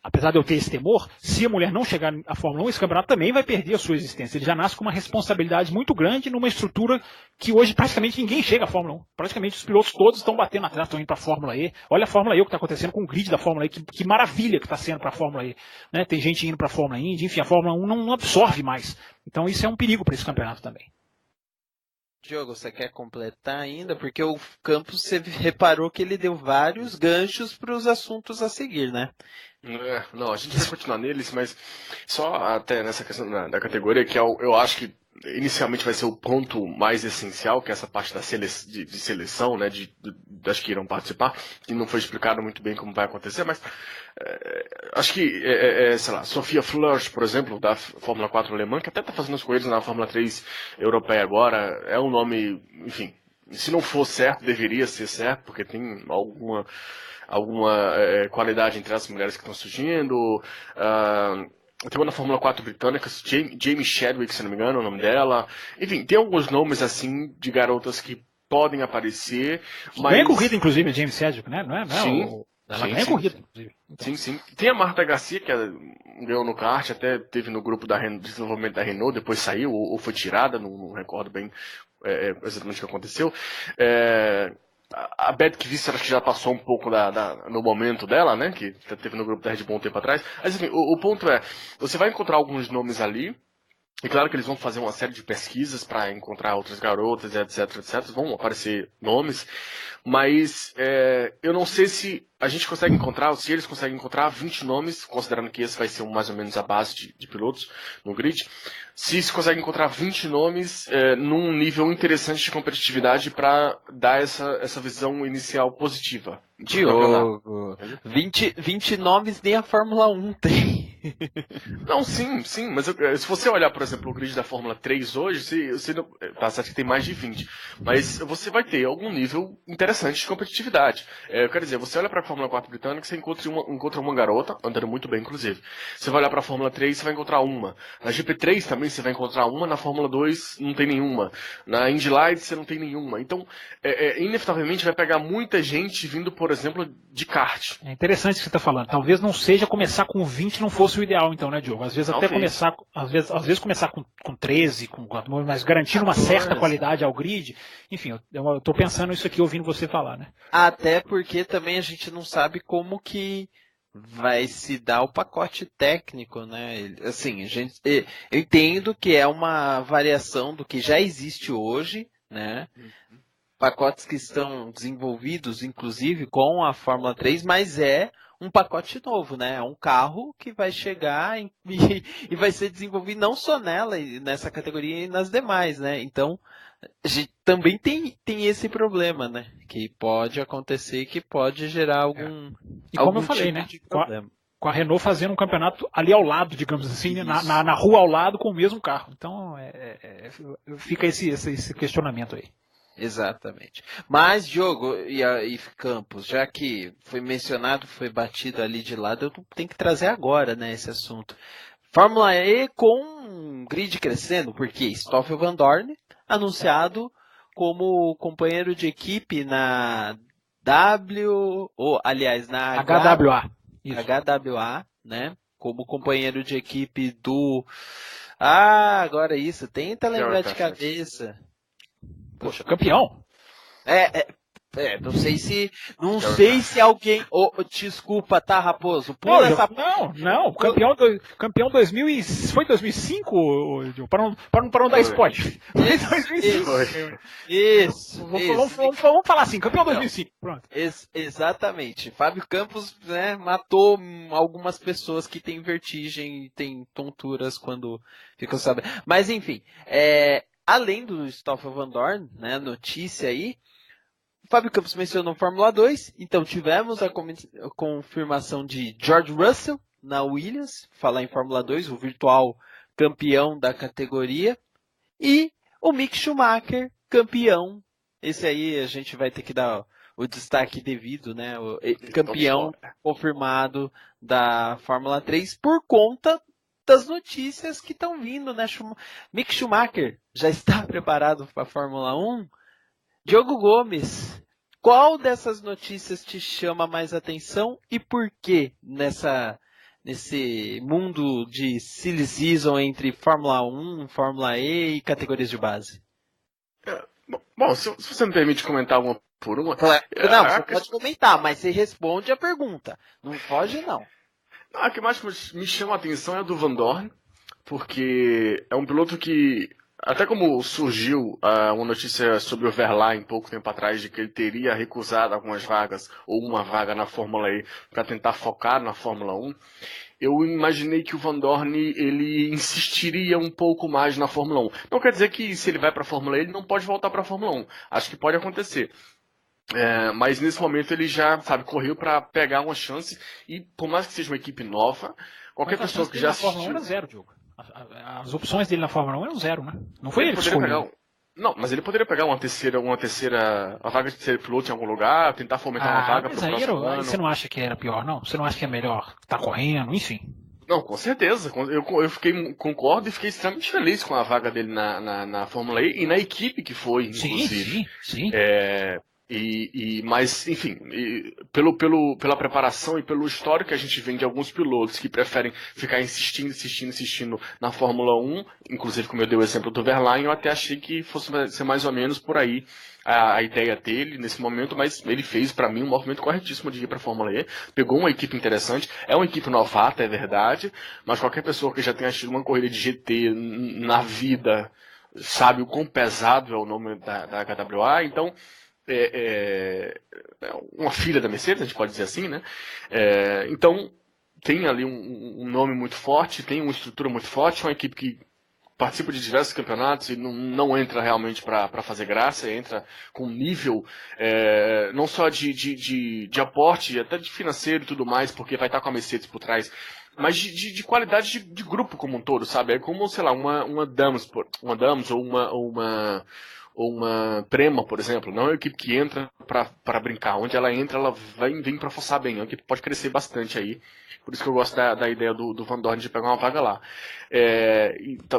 Apesar de eu ter esse temor, se a mulher não chegar à Fórmula 1, esse campeonato também vai perder a sua existência. Ele já nasce com uma responsabilidade muito grande numa estrutura que hoje praticamente ninguém chega à Fórmula 1. Praticamente os pilotos todos estão batendo atrás, estão indo para a Fórmula E. Olha a Fórmula E, o que está acontecendo com o grid da Fórmula E, que maravilha que está sendo para a Fórmula E. Né? Tem gente indo para a Fórmula Indy, enfim, a Fórmula 1 não absorve mais. Então isso é um perigo para esse campeonato também. Diogo, você quer completar ainda? Porque o Campos, você reparou que ele deu vários ganchos para os assuntos a seguir, né? Não, a gente vai continuar neles, mas só até nessa questão da categoria, que eu acho que inicialmente vai ser o ponto mais essencial, que é essa parte de seleção, né, das que irão participar, que não foi explicado muito bem como vai acontecer, mas acho que, sei lá, Sofia Flörsch, por exemplo, da Fórmula 4 alemã, que até está fazendo as corridas na Fórmula 3 europeia agora, é um nome, enfim, se não for certo, deveria ser certo, porque tem alguma qualidade entre as mulheres que estão surgindo. Tem uma na Fórmula 4 britânica, Jamie Chadwick, se não me engano, é o nome dela. Enfim, tem alguns nomes assim de garotas que podem aparecer. Mas... Ganha corrida, inclusive, a Jamie Chadwick, né? Não é? Sim. Ela ganha corrida, inclusive. Então. Sim. Tem a Marta Garcia, que ganhou no kart, até teve no grupo de desenvolvimento da Renault, depois saiu ou foi tirada, não recordo bem exatamente o que aconteceu. A Beth Kvisser acho que já passou um pouco no momento dela, né? Que teve no grupo da Red Bull um tempo atrás. Mas enfim, o ponto é, você vai encontrar alguns nomes ali. E claro que eles vão fazer uma série de pesquisas para encontrar outras garotas, etc. Vão aparecer nomes. Mas eu não sei se a gente consegue encontrar, ou se eles conseguem encontrar 20 nomes, considerando que esse vai ser mais ou menos a base de pilotos no grid. Se se consegue encontrar 20 nomes num nível interessante de competitividade para dar essa visão inicial positiva. Diogo, 20 nomes nem a Fórmula 1 tem. Não, sim, mas se você olhar, por exemplo, o grid da Fórmula 3 hoje, você não, tá certo que tem mais de 20, mas você vai ter algum nível interessante de competitividade. Eu quero dizer, você olha para a Fórmula 4 britânica, você encontra uma garota, andando muito bem, inclusive. Você vai olhar para a Fórmula 3, você vai encontrar uma. Na GP3 também você vai encontrar uma, na Fórmula 2 não tem nenhuma. Na Indy Lights você não tem nenhuma. Então, inevitavelmente vai pegar muita gente vindo, por exemplo, de kart. É interessante o que você está falando. Talvez não seja começar com 20 não fosse o ideal, então, né, Diogo? Às vezes até começar, às vezes começar com 13, mas garantindo uma certa qualidade ao grid. Enfim, eu estou pensando isso aqui ouvindo você falar, né? Até porque também a gente não sabe como que vai se dar o pacote técnico, né? Assim, eu entendo que é uma variação do que já existe hoje, né? Pacotes que estão desenvolvidos, inclusive, com a Fórmula 3, mas é um pacote novo, né? É um carro que vai chegar e vai ser desenvolvido não só nessa categoria e nas demais, né? Então, a gente também tem esse problema, né? Que pode acontecer, que pode gerar algum E como eu falei, né? Com a Renault fazendo um campeonato ali ao lado, digamos assim, na rua ao lado com o mesmo carro. Então, fica esse questionamento aí. Exatamente. Mas, Diogo e Campos, já que foi mencionado, foi batido ali de lado, eu tenho que trazer agora, né, esse assunto. Fórmula E com um grid crescendo, porque Stoffel Vandoorne, anunciado como companheiro de equipe na na HWA. Isso. HWA, né? Como companheiro de equipe do... agora isso, tenta lembrar de cabeça. Poxa, campeão. Não sei se alguém... desculpa, tá, Raposo? Pula essa... Não, campeão 2000 e... Foi 2005, Gil? Para não dar spoiler. Isso. Vamos falar assim, campeão 2005. Pronto. Exatamente. Fábio Campos, né, matou algumas pessoas que têm vertigem e têm tonturas quando ficam sabendo. Mas enfim, além do Stoffel Vandoorne, né, notícia aí, Fábio Campos mencionou Fórmula 2, então tivemos a confirmação de George Russell na Williams, falar em Fórmula 2, o virtual campeão da categoria, e o Mick Schumacher, campeão. Esse aí a gente vai ter que dar o destaque devido, né? O campeão confirmado da Fórmula 3 por conta das notícias que estão vindo, né? Mick Schumacher já está preparado para a Fórmula 1? Diogo Gomes, qual dessas notícias te chama mais atenção e por que nesse mundo de silly season entre Fórmula 1, Fórmula E e categorias de base? Bom, se você me permite comentar uma por uma... Não, você pode comentar, mas você responde a pergunta. Não foge, não. A que mais me chama a atenção é a do Vandoorne, porque é um piloto que... Até como surgiu uma notícia sobre o Verlaine pouco tempo atrás, de que ele teria recusado algumas vagas, ou uma vaga na Fórmula E, para tentar focar na Fórmula 1, eu imaginei que o Vandoorne ele insistiria um pouco mais na Fórmula 1. Não quer dizer que se ele vai para a Fórmula E, ele não pode voltar para a Fórmula 1. Acho que pode acontecer. Mas nesse momento ele já, correu para pegar uma chance, e por mais que seja uma equipe nova, qualquer pessoa que já assistiu... A Fórmula 1 era zero, Diogo. As opções dele na Fórmula 1 eram zero, né? Não foi ele que escolheu. Não, mas ele poderia pegar uma terceira, a vaga de terceiro piloto em algum lugar, tentar fomentar uma vaga para o próximo ano. Você não acha que era pior, não? Você não acha que é melhor estar correndo, enfim? Não, com certeza. Eu concordo e fiquei extremamente feliz com a vaga dele na Fórmula E e na equipe que foi, inclusive. Sim. Mas, enfim, pela preparação e pelo histórico que a gente vê de alguns pilotos que preferem ficar insistindo na Fórmula 1, inclusive como eu dei o exemplo do Verlaine, eu até achei que fosse ser mais ou menos por aí a ideia dele nesse momento, mas ele fez para mim um movimento corretíssimo de ir para a Fórmula E, pegou uma equipe interessante, é uma equipe novata, é verdade, mas qualquer pessoa que já tenha assistido uma corrida de GT na vida sabe o quão pesado é o nome da HWA, então... uma filha da Mercedes, a gente pode dizer assim, né? Então, tem ali um nome muito forte, tem uma estrutura muito forte, uma equipe que participa de diversos campeonatos e não entra realmente para fazer graça, entra com nível não só de aporte, até de financeiro e tudo mais, porque vai estar com a Mercedes por trás, mas de qualidade de grupo como um todo, sabe? É como, sei lá, uma Dams ou uma Prema, por exemplo. Não é uma equipe que entra para brincar. Onde ela entra, ela vem para forçar bem. É uma equipe que pode crescer bastante aí. Por isso que eu gosto da ideia do Vandoorne de pegar uma vaga lá.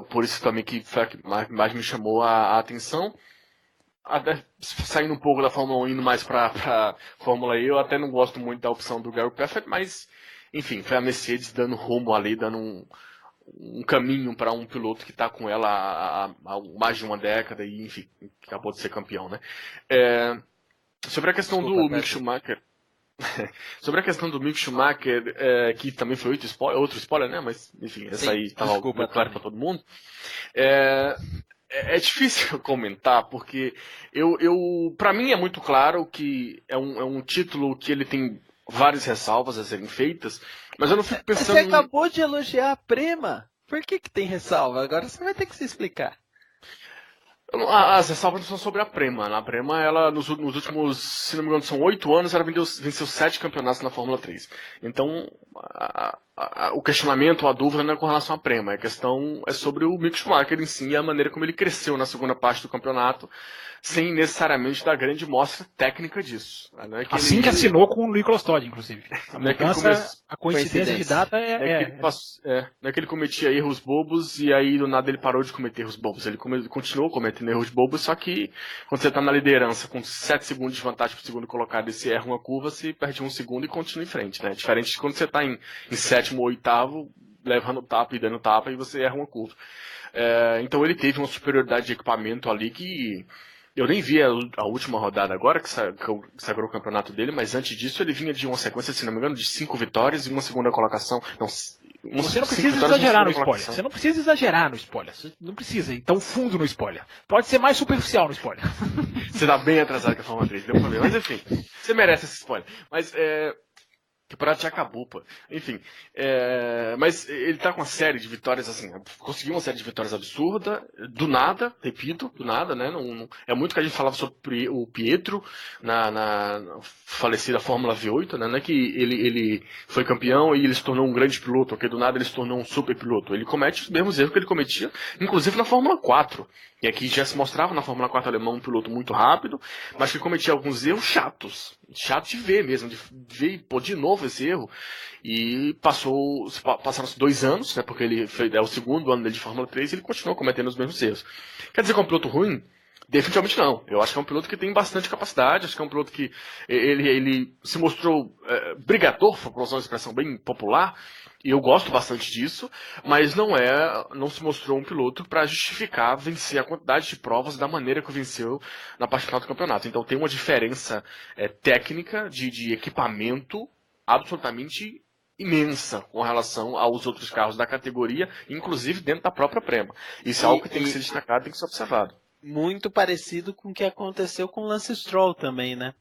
Por isso também que foi a que mais me chamou a atenção. Até saindo um pouco da Fórmula 1, indo mais para Fórmula E, eu até não gosto muito da opção do Gary Perfett, mas, enfim, foi a Mercedes dando rumo ali, dando um caminho para um piloto que está com ela há mais de uma década e, enfim, acabou de ser campeão, né? Sobre a questão do Mick Schumacher, que também foi outro spoiler, né? Mas, enfim, essa aí estava claro para todo mundo. É difícil comentar, porque para mim é muito claro que é um título que ele tem várias ressalvas a serem feitas, mas eu não fico pensando... Você acabou de elogiar a Prema. Por que tem ressalva? Agora você vai ter que se explicar. As ressalvas não são sobre a Prema. A Prema, ela, nos últimos, se não me engano, são 8 anos, ela venceu 7 campeonatos na Fórmula 3. Então, o questionamento, a dúvida não é com relação à Prema, a questão é sobre o Mick Schumacher em si e a maneira como ele cresceu na segunda parte do campeonato, sem necessariamente dar grande mostra técnica disso. Não é que assim que assinou com o Nicolas Todd, inclusive. A não é que ele mudança, a coincidência de data não é que ele cometia erros bobos e aí do nada ele parou de cometer erros bobos. Ele continuou cometendo erros bobos, só que quando você está na liderança com 7 segundos de vantagem para o segundo colocado e você erra uma curva, você perde 1 segundo e continua em frente, né? Diferente de quando você está em sétimo ou oitavo, levando tapa e dando tapa e você erra uma curva. Então ele teve uma superioridade de equipamento ali que eu nem vi a última rodada agora, que sagrou o campeonato dele, mas antes disso ele vinha de uma sequência, se não me engano, de 5 vitórias e uma segunda colocação. Não, você não precisa exagerar no spoiler. Você não precisa exagerar no spoiler. Você não precisa ir tão fundo no spoiler. Pode ser mais superficial no spoiler. Você tá bem atrasado com a Fórmula 3, deu pra ver. Mas enfim, você merece esse spoiler. Mas o campeonato já acabou, pô. Enfim, mas ele tá com uma série de vitórias, assim, conseguiu uma série de vitórias absurda, do nada, repito, do nada, né? Não, é muito que a gente falava sobre o Pietro na falecida Fórmula V8, né? Não é que ele foi campeão e ele se tornou um grande piloto, porque do nada ele se tornou um super piloto. Ele comete os mesmos erros que ele cometia, inclusive na Fórmula 4. E aqui já se mostrava na Fórmula 4 alemã um piloto muito rápido, mas que cometia alguns erros chatos. Chato de ver mesmo, de ver pô, de novo esse erro. E passaram-se 2 anos, né, porque ele é o segundo ano dele de Fórmula 3 e ele continuou cometendo os mesmos erros. Quer dizer que é um piloto ruim? Definitivamente não. Eu acho que é um piloto que tem bastante capacidade, acho que é um piloto que ele se mostrou brigador, para usar uma expressão bem popular, e eu gosto bastante disso, mas não se mostrou um piloto para justificar vencer a quantidade de provas da maneira que venceu na parte final do campeonato. Então tem uma diferença técnica de equipamento absolutamente imensa com relação aos outros carros da categoria, inclusive dentro da própria Prema. Isso é algo que tem que ser destacado, tem que ser observado. Muito parecido com o que aconteceu com o Lance Stroll também, né?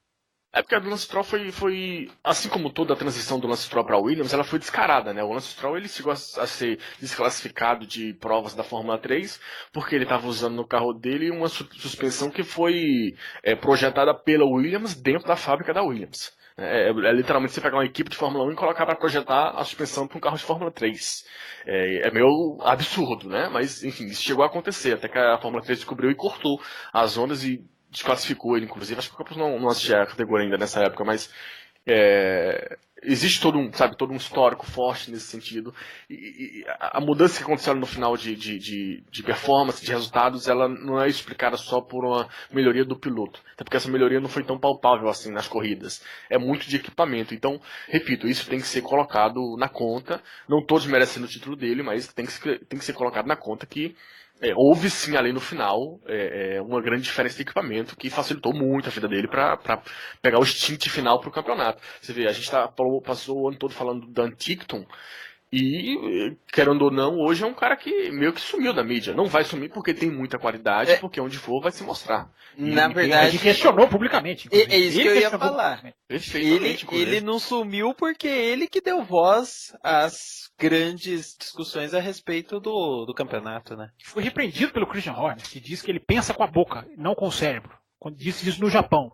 Porque a do Lance Stroll foi, assim como toda a transição do Lance Stroll para a Williams, ela foi descarada, né? O Lance Stroll ele chegou a ser desclassificado de provas da Fórmula 3 porque ele estava usando no carro dele uma suspensão que foi projetada pela Williams dentro da fábrica da Williams. É literalmente você pegar uma equipe de Fórmula 1 e colocar para projetar a suspensão para um carro de Fórmula 3. É meio absurdo, né? Mas, enfim, isso chegou a acontecer, até que a Fórmula 3 descobriu e cortou as ondas e desclassificou ele, inclusive. Acho que o Campos não assistia a categoria ainda nessa época, mas existe todo um histórico forte nesse sentido. E a mudança que aconteceu no final de performance, de resultados, ela não é explicada só por uma melhoria do piloto. Até porque essa melhoria não foi tão palpável assim nas corridas. É muito de equipamento. Então, repito, isso tem que ser colocado na conta. Não todos merecendo o título dele, mas tem que ser colocado na conta que houve sim ali no final uma grande diferença de equipamento que facilitou muito a vida dele para pegar o stint final para o campeonato. Você vê, a gente passou o ano todo falando do Dan Tickton e, querendo ou não, hoje é um cara que meio que sumiu da mídia. Não vai sumir porque tem muita qualidade, porque onde for vai se mostrar. Na verdade, ele questionou publicamente. É isso que eu ia falar. Ele não sumiu porque ele que deu voz às grandes discussões a respeito do campeonato, né? Foi repreendido pelo Christian Horner, que diz que ele pensa com a boca, não com o cérebro. Quando disse isso no Japão.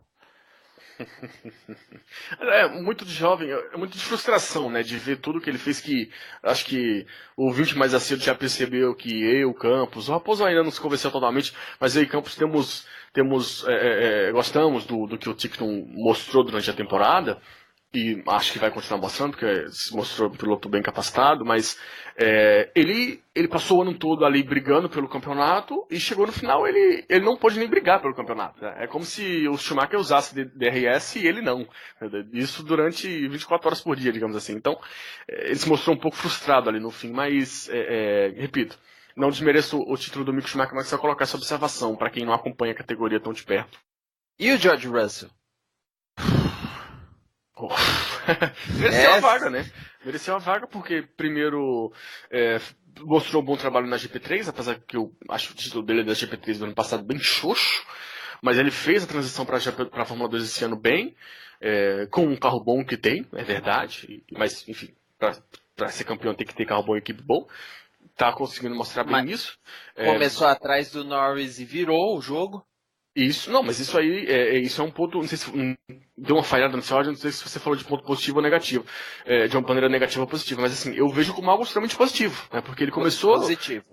Muito de jovem, muito de frustração, né, de ver tudo que ele fez, que acho que o ouvinte mais acedo já percebeu que eu, Campos, o Raposo ainda não se convenceu totalmente, mas eu e Campos gostamos do que o Tickton mostrou durante a temporada, e acho que vai continuar mostrando, porque se mostrou um piloto bem capacitado, mas ele passou o ano todo ali brigando pelo campeonato e chegou no final, ele não pôde nem brigar pelo campeonato. Né? É como se o Schumacher usasse DRS e ele não. Isso durante 24 horas por dia, digamos assim. Então, ele se mostrou um pouco frustrado ali no fim, mas, repito, não desmereço o título do Mick Schumacher, mas só colocar essa observação para quem não acompanha a categoria tão de perto. E o George Russell? Mereceu a vaga, né? Mereceu a vaga porque, primeiro, mostrou um bom trabalho na GP3, apesar que eu acho o título dele da GP3 do ano passado bem xoxo, mas ele fez a transição para a Fórmula 2 esse ano bem, com um carro bom que tem, é verdade, mas, enfim, para ser campeão tem que ter carro bom e equipe bom. Tá conseguindo mostrar bem isso. Começou atrás do Norris e virou o jogo. Isso, não, mas isso aí, isso é um ponto, não sei se deu uma falhada no seu áudio, não sei se você falou de ponto positivo ou negativo, de uma maneira negativa ou positiva, mas assim, eu vejo como algo extremamente positivo, né, porque ele começou... Positivo.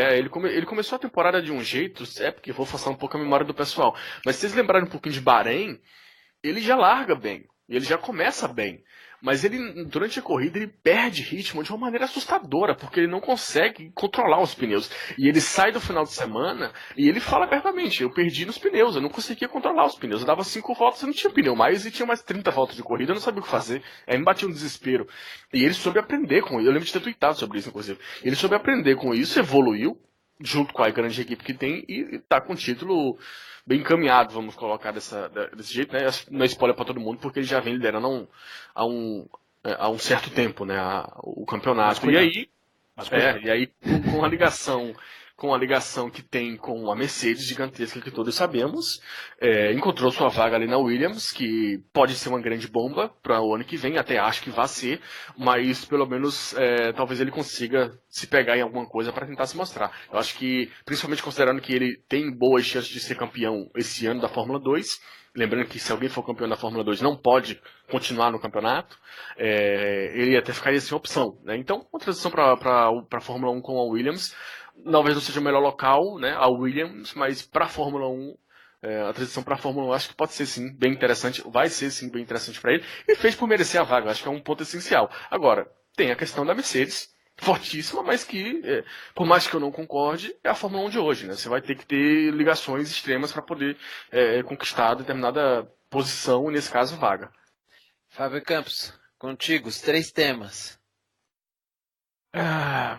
Ele começou a temporada de um jeito, porque vou forçar um pouco a memória do pessoal, mas se vocês lembrarem um pouquinho de Bahrein, ele já larga bem, ele já começa bem. Mas ele, durante a corrida, ele perde ritmo de uma maneira assustadora, porque ele não consegue controlar os pneus. E ele sai do final de semana e ele fala abertamente, eu perdi nos pneus, eu não conseguia controlar os pneus. Eu dava 5 voltas e não tinha pneu mais, e tinha mais 30 voltas de corrida, eu não sabia o que fazer. Aí me batia um desespero. E ele soube aprender com isso, eu lembro de ter tweetado sobre isso, inclusive. Ele soube aprender com isso, evoluiu, junto com a grande equipe que tem, e tá com o título bem encaminhado, vamos colocar desse jeito, né? Não é spoiler para todo mundo, porque ele já vem liderando há um certo tempo, né? O campeonato. E aí com a ligação que tem com a Mercedes gigantesca que todos sabemos, encontrou sua vaga ali na Williams, que pode ser uma grande bomba para o ano que vem, até acho que vai ser, mas pelo menos talvez ele consiga se pegar em alguma coisa para tentar se mostrar. Eu acho que, principalmente considerando que ele tem boas chances de ser campeão esse ano da Fórmula 2, lembrando que se alguém for campeão da Fórmula 2 não pode continuar no campeonato, ele até ficaria sem opção, né? Então, uma transição para a Fórmula 1 com a Williams, talvez não seja o melhor local, né, a Williams, mas para a Fórmula 1, a transição para a Fórmula 1 acho que pode ser sim bem interessante, vai ser sim bem interessante para ele, e fez por merecer a vaga, acho que é um ponto essencial. Agora, tem a questão da Mercedes, fortíssima, mas que, por mais que eu não concorde, é a Fórmula 1 de hoje, né? Você vai ter que ter ligações extremas para poder conquistar determinada posição, nesse caso, vaga. Fábio Campos, contigo, os 3 temas.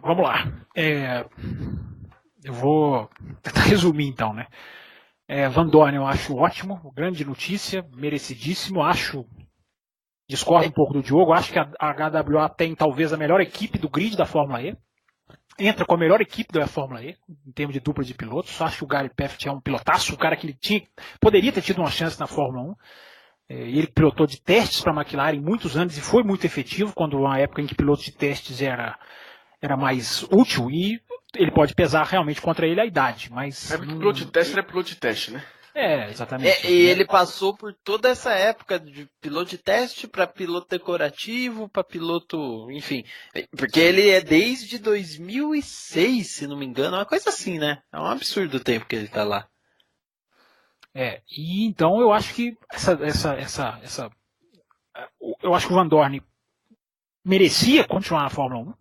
Vamos lá. Eu vou tentar resumir então, né? Van Dorn eu acho ótimo, grande notícia, merecidíssimo, discordo um pouco do Diogo, acho que a HWA tem talvez a melhor equipe do grid da Fórmula E, entra com a melhor equipe da Fórmula E, em termos de dupla de pilotos, acho que o Gary Peft é um pilotaço, o cara que ele poderia ter tido uma chance na Fórmula 1, ele pilotou de testes para a McLaren muitos anos e foi muito efetivo, quando uma época em que piloto de testes era mais útil, e ele pode pesar realmente contra ele a idade. Mas piloto de teste era piloto de teste, né? Exatamente. E ele passou por toda essa época de piloto de teste para piloto decorativo, para piloto, enfim, porque ele é desde 2006, se não me engano, uma coisa assim, né? É um absurdo o tempo que ele tá lá. E então eu acho que eu acho que o Van Dorn merecia continuar na Fórmula 1,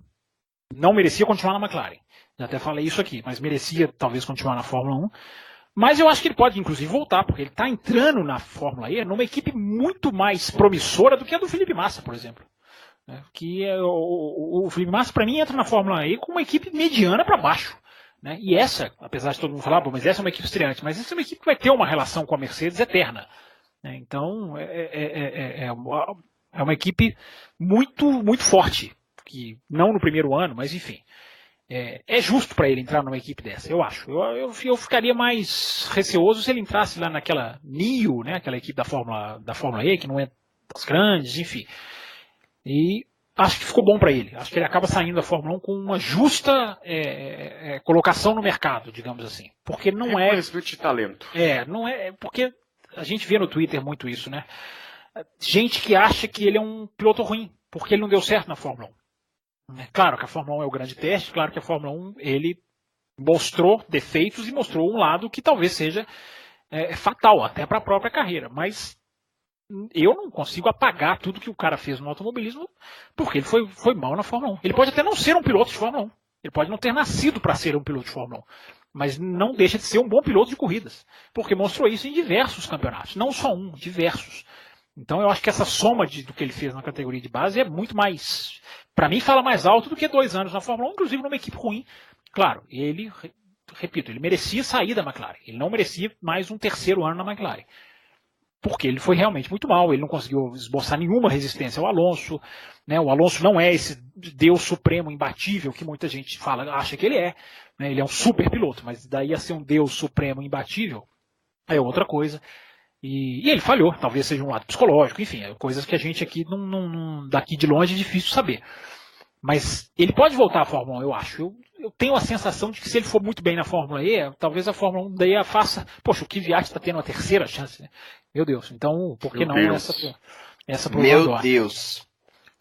não merecia continuar na McLaren. Já até falei isso aqui, mas merecia talvez continuar na Fórmula 1. Mas eu acho que ele pode, inclusive, voltar, porque ele está entrando na Fórmula E numa equipe muito mais promissora do que a do Felipe Massa, por exemplo. Que o Felipe Massa, para mim, entra na Fórmula E com uma equipe mediana para baixo. Né? E essa, apesar de todo mundo falar, mas essa é uma equipe estreante, mas essa é uma equipe que vai ter uma relação com a Mercedes eterna. Né? Então, é uma equipe muito, muito forte, que não no primeiro ano, mas enfim. É justo para ele entrar numa equipe dessa, eu acho. Eu ficaria mais receoso se ele entrasse lá naquela NIO, né, aquela equipe da Fórmula E, que não é das grandes, enfim. E acho que ficou bom para ele. Acho que ele acaba saindo da Fórmula 1 com uma justa colocação no mercado, digamos assim. Porque não é... Respeito de talento. Não é... Porque a gente vê no Twitter muito isso, né? Gente que acha que ele é um piloto ruim, porque ele não deu certo na Fórmula 1. Claro que a Fórmula 1 é o grande teste, claro que a Fórmula 1 ele mostrou defeitos e mostrou um lado que talvez seja fatal até para a própria carreira, mas eu não consigo apagar tudo que o cara fez no automobilismo porque ele foi mal na Fórmula 1. Ele pode até não ser um piloto de Fórmula 1, ele pode não ter nascido para ser um piloto de Fórmula 1, mas não deixa de ser um bom piloto de corridas, porque mostrou isso em diversos campeonatos, não só um, diversos. Então eu acho que essa soma do que ele fez na categoria de base é muito mais, para mim fala mais alto do que 2 anos na Fórmula 1, inclusive numa equipe ruim. Claro, ele merecia sair da McLaren, ele não merecia mais um 3º ano na McLaren, porque ele foi realmente muito mal, ele não conseguiu esboçar nenhuma resistência ao Alonso, né? O Alonso não é esse Deus supremo imbatível que muita gente acha que ele é, né? Ele é um super piloto, mas daí a ser um Deus supremo imbatível é outra coisa. E ele falhou, talvez seja um lado psicológico, enfim, coisas que a gente aqui daqui de longe é difícil saber. Mas ele pode voltar à Fórmula 1, eu acho. Eu tenho a sensação de que se ele for muito bem na Fórmula E, talvez a Fórmula 1 daí a faça... Poxa, o Kvyat está tendo uma terceira chance, né? Meu Deus, então por que não essa Meu Deus.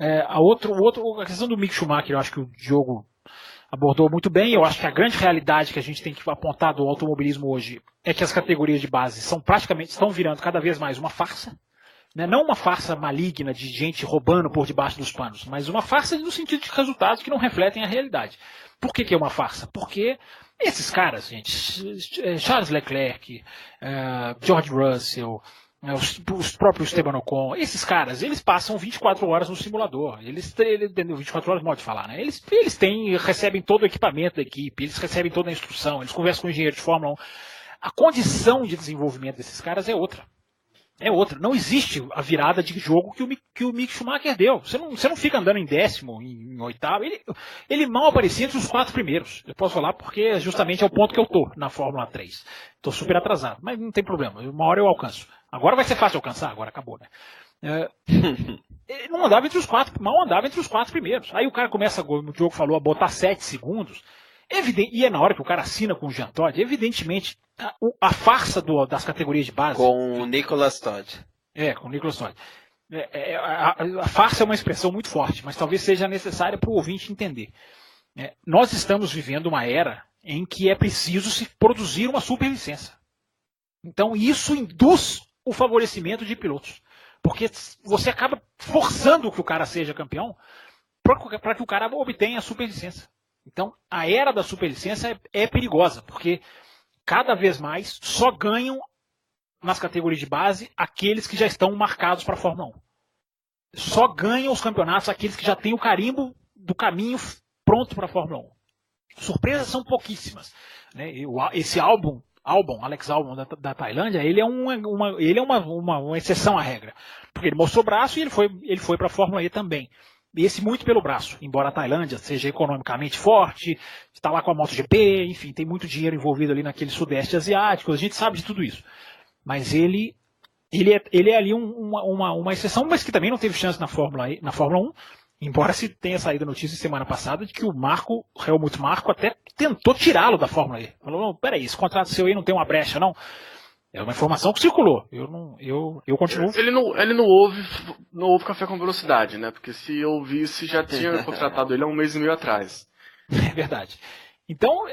A questão do Mick Schumacher, eu acho que o Diogo abordou muito bem. Eu acho que a grande realidade que a gente tem que apontar do automobilismo hoje é que as categorias de base estão virando cada vez mais uma farsa. Né? Não uma farsa maligna de gente roubando por debaixo dos panos, mas uma farsa no sentido de resultados que não refletem a realidade. Por que é uma farsa? Porque esses caras, gente, Charles Leclerc, George Russell, os próprios Esteban Ocon, esses caras, eles passam 24 horas no simulador. Eles 24 horas, modo de falar, né? Eles recebem todo o equipamento da equipe, eles recebem toda a instrução, eles conversam com o engenheiro de Fórmula 1. A condição de desenvolvimento desses caras é outra. Não existe a virada de jogo que o Mick Schumacher deu. Você não fica andando em décimo, em oitavo. Ele mal aparecia entre os 4 primeiros. Eu posso falar porque justamente é o ponto que eu tô na Fórmula 3. Estou super atrasado, mas não tem problema. Uma hora eu alcanço. Agora vai ser fácil alcançar, agora acabou, né? Ele não andava entre os 4, mal andava entre os 4 primeiros. Aí o cara começa, o Diogo falou, a botar 7 segundos. E é na hora que o cara assina com o Jean Todt, evidentemente, a farsa das categorias de base. Com o Nicolas Todd. Com o Nicolas Todd. A farsa é uma expressão muito forte, mas talvez seja necessária para o ouvinte entender. Nós estamos vivendo uma era em que é preciso se produzir uma superlicença. Então isso induz o favorecimento de pilotos. Porque você acaba forçando que o cara seja campeão para que o cara obtenha a superlicença. Então, a era da superlicença é perigosa, porque cada vez mais só ganham nas categorias de base aqueles que já estão marcados para a Fórmula 1. Só ganham os campeonatos aqueles que já têm o carimbo do caminho pronto para a Fórmula 1. Surpresas são pouquíssimas. Né? Esse Alex Albon da Tailândia, ele é uma exceção à regra. Porque ele mostrou braço e ele foi para a Fórmula E também. Esse muito pelo braço, embora a Tailândia seja economicamente forte, está lá com a MotoGP, enfim, tem muito dinheiro envolvido ali naquele sudeste asiático, a gente sabe de tudo isso. Mas ele é ali uma exceção, mas que também não teve chance na Fórmula 1, embora se tenha saído a notícia semana passada de que o Helmut Marko até tentou tirá-lo da Fórmula E. Falou, peraí, esse contrato seu aí não tem uma brecha, não? É uma informação que circulou. Eu continuo. Ele não ouve Café com Velocidade, né? Porque se ouvisse, já tinha contratado ele há 1 mês e meio atrás. É verdade. Então,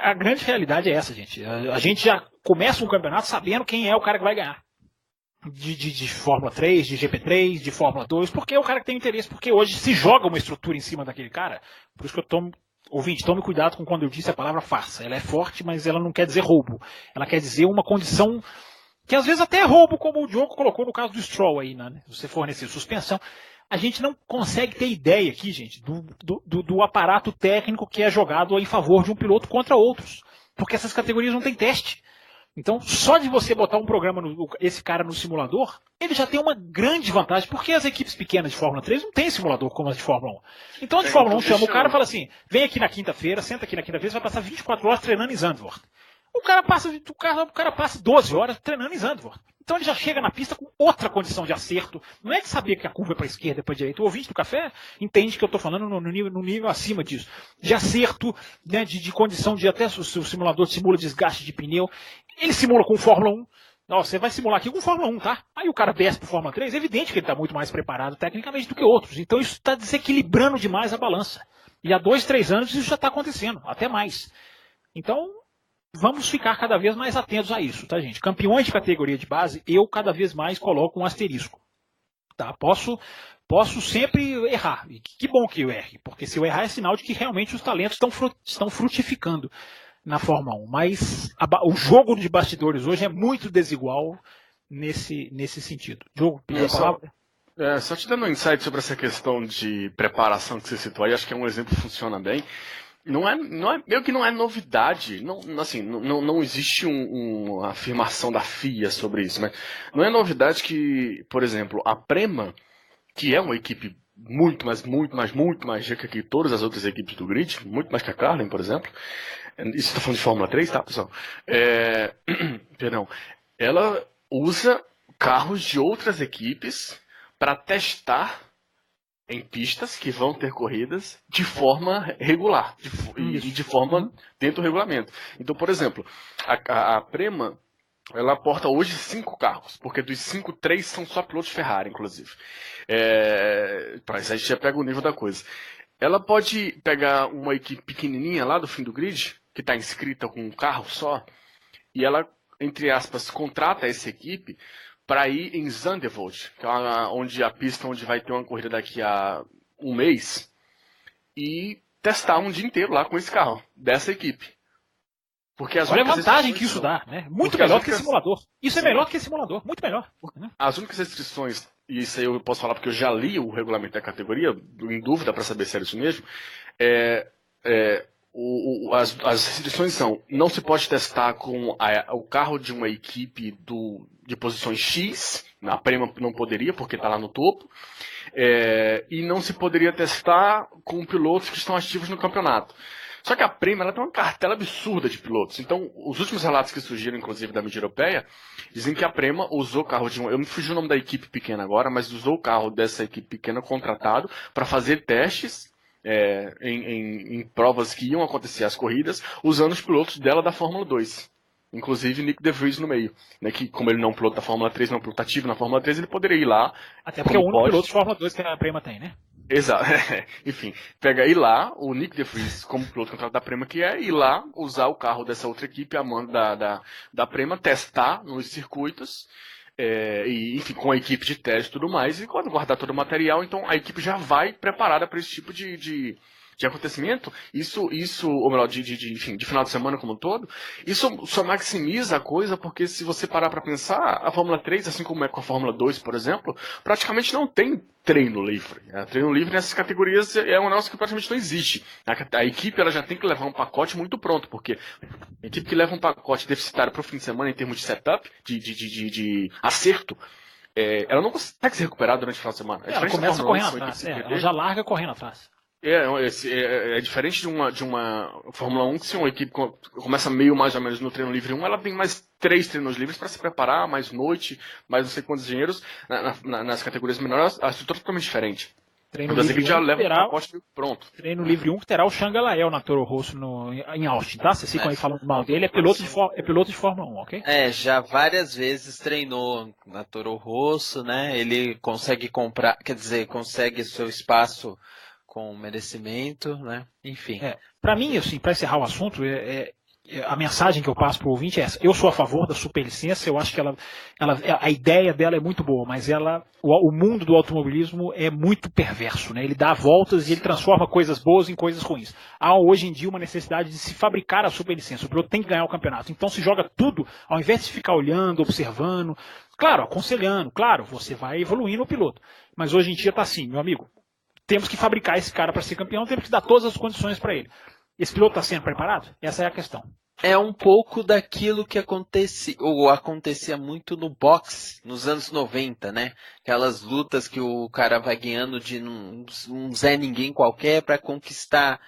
a grande realidade é essa, gente. A gente já começa um campeonato sabendo quem é o cara que vai ganhar. De Fórmula 3, de GP3, de Fórmula 2, porque é o cara que tem interesse. Porque hoje se joga uma estrutura em cima daquele cara. Por isso que Ouvinte, tome cuidado com quando eu disse a palavra farsa. Ela é forte, mas ela não quer dizer roubo. Ela quer dizer uma condição que às vezes até é roubo, como o Diogo colocou no caso do Stroll aí, né? Você fornecer suspensão. A gente não consegue ter ideia aqui, gente, do aparato técnico que é jogado em favor de um piloto contra outros. Porque essas categorias não têm teste. Então, só de você botar um programa, esse cara no simulador, ele já tem uma grande vantagem, porque as equipes pequenas de Fórmula 3 não têm simulador como as de Fórmula 1. Então, a de Fórmula 1 chama o cara e fala assim, vem aqui na quinta-feira, senta aqui na quinta-feira, você vai passar 24 horas treinando em Zandvoort. O cara passa 12 horas treinando em Zandvoort. Então ele já chega na pista com outra condição de acerto. Não é de saber que a curva é para a esquerda e para a direita. O ouvinte do café entende que eu estou falando no nível acima disso. De acerto, né, de condição de até se o simulador simula desgaste de pneu. Ele simula com Fórmula 1. Não, você vai simular aqui com Fórmula 1, tá? Aí o cara desce para Fórmula 3. É evidente que ele está muito mais preparado tecnicamente do que outros. Então isso está desequilibrando demais a balança. E há 2, 3 anos isso já está acontecendo. Até mais. Então, vamos ficar cada vez mais atentos a isso, tá, gente? Campeões de categoria de base, eu cada vez mais coloco um asterisco. Tá? Posso sempre errar. E que bom que eu erre, porque se eu errar é sinal de que realmente os talentos estão frutificando na Fórmula 1. Mas o jogo de bastidores hoje é muito desigual nesse sentido. Diogo, pediu a palavra? Só te dando um insight sobre essa questão de preparação que você citou aí, acho que é um exemplo que funciona bem. Meio que não é novidade, não existe uma afirmação da FIA sobre isso, mas não é novidade que, por exemplo, a Prema, que é uma equipe muito mais rica que todas as outras equipes do grid, muito mais que a Carlin, por exemplo, isso estou falando de Fórmula 3, tá, pessoal? Perdão, ela usa carros de outras equipes para testar em pistas que vão ter corridas de forma regular e de forma dentro do regulamento. Então, por exemplo, a Prema, ela aporta hoje 5 carros, porque dos 5, 3 são só pilotos Ferrari, inclusive. Para isso a gente já pega o nível da coisa. Ela pode pegar uma equipe pequenininha lá do fim do grid, que está inscrita com um carro só, e ela, entre aspas, contrata essa equipe para ir em Zandvoort, que é onde a pista onde vai ter uma corrida daqui a um mês, e testar um dia inteiro lá com esse carro, dessa equipe. Porque olha a vantagem que isso dá, né? Muito melhor que simulador. Isso é melhor que simulador, muito melhor. As únicas restrições, e isso aí eu posso falar porque eu já li o regulamento da categoria, em dúvida para saber se é isso mesmo, as restrições são: não se pode testar com o carro de uma equipe de posições X, a Prema não poderia, porque está lá no topo, e não se poderia testar com pilotos que estão ativos no campeonato. Só que a Prema ela tem uma cartela absurda de pilotos. Então, os últimos relatos que surgiram, inclusive da mídia europeia, dizem que a Prema usou o carro eu me fugi o nome da equipe pequena agora, mas usou o carro dessa equipe pequena contratado para fazer testes em provas que iam acontecer as corridas, usando os pilotos dela da Fórmula 2. Inclusive Nick De Vries no meio. Né, que como ele não é um piloto da Fórmula 3, não é um piloto ativo na Fórmula 3, ele poderia ir lá. Até porque é o único piloto de Fórmula 2 que a Prema tem, né? Exato. Enfim, ir lá, o Nick De Vries, como piloto contratado da Prema que ir lá, usar o carro dessa outra equipe, a mando da Prema, testar nos circuitos, e enfim, com a equipe de teste e tudo mais, e quando guardar todo o material, então a equipe já vai preparada para esse tipo de acontecimento, ou melhor, enfim, de final de semana como um todo, isso só maximiza a coisa, porque se você parar para pensar, a Fórmula 3, assim como é com a Fórmula 2, por exemplo, praticamente não tem treino livre. Treino livre nessas categorias é um negócio que praticamente não existe. A equipe ela já tem que levar um pacote muito pronto, porque a equipe que leva um pacote deficitário para o fim de semana em termos de setup, de acerto, ela não consegue se recuperar durante o final de semana. Ela começa correndo atrás, ela já larga correndo atrás. É diferente de uma Fórmula 1, que se uma equipe começa meio mais ou menos no treino livre 1, ela tem mais 3 treinos livres para se preparar, mais noite, mais não sei quantos engenheiros. Nas categorias menores, a estrutura é totalmente diferente. Treino livre 1 já leva o pacote pronto. Treino livre 1 que terá o Xangalael na Toro Rosso em Austin, tá? Vocês ficam aí falando mal dele, é piloto de Fórmula 1, ok? Já várias vezes treinou na Toro Rosso, né? Ele consegue comprar, quer dizer, consegue seu espaço com merecimento, né? Enfim. Para mim, assim, para encerrar o assunto, a mensagem que eu passo para o ouvinte é essa. Eu sou a favor da superlicença, eu acho que a ideia dela é muito boa, mas o mundo do automobilismo é muito perverso, né? Ele dá voltas e ele transforma coisas boas em coisas ruins. Há hoje em dia uma necessidade de se fabricar a superlicença. O piloto tem que ganhar o campeonato. Então se joga tudo, ao invés de ficar olhando, observando, claro, aconselhando, claro, você vai evoluindo o piloto. Mas hoje em dia está assim, meu amigo. Temos que fabricar esse cara para ser campeão, temos que dar todas as condições para ele. Esse piloto está sendo preparado? Essa é a questão. É um pouco daquilo que acontecia muito no boxe nos anos 90, né? Aquelas lutas que o cara vai ganhando de um Zé Ninguém qualquer para conquistar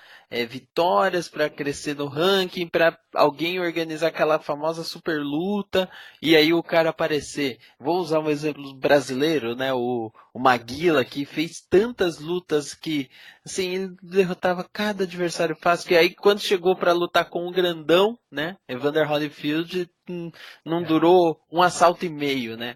vitórias, para crescer no ranking, para alguém organizar aquela famosa super luta e aí o cara aparecer. Vou usar um exemplo brasileiro, né? O Maguila, que fez tantas lutas que assim, ele derrotava cada adversário fácil, que aí quando chegou para lutar com o grandão, né? Evander Holyfield não durou um assalto e meio, né?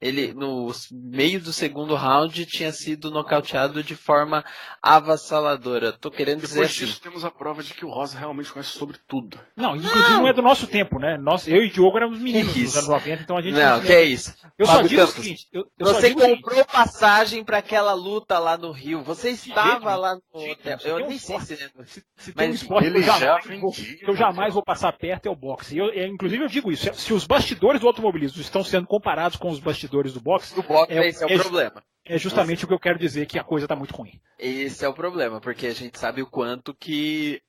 Ele no meio do segundo round tinha sido nocauteado de forma avassaladora. Tô querendo dizer assim. Depois temos a prova de que o Rosa realmente conhece sobre tudo. Não, inclusive não é do nosso tempo, né? Eu e o Diogo éramos meninos nos anos 90, então a gente... Não, que é isso. Eu só digo o seguinte... Você comprou passagem para aquela luta lá no Rio. Você estava lá no hotel. Eu nem sei se tem um esporte que eu jamais vou passar perto é o boxe. Inclusive eu digo isso. Se os bastidores do automobilismo estão sendo comparados com os bastidores do boxe... esse é o problema. É justamente o que eu quero dizer, que a coisa está muito ruim. Esse é o problema, porque a gente sabe o quanto que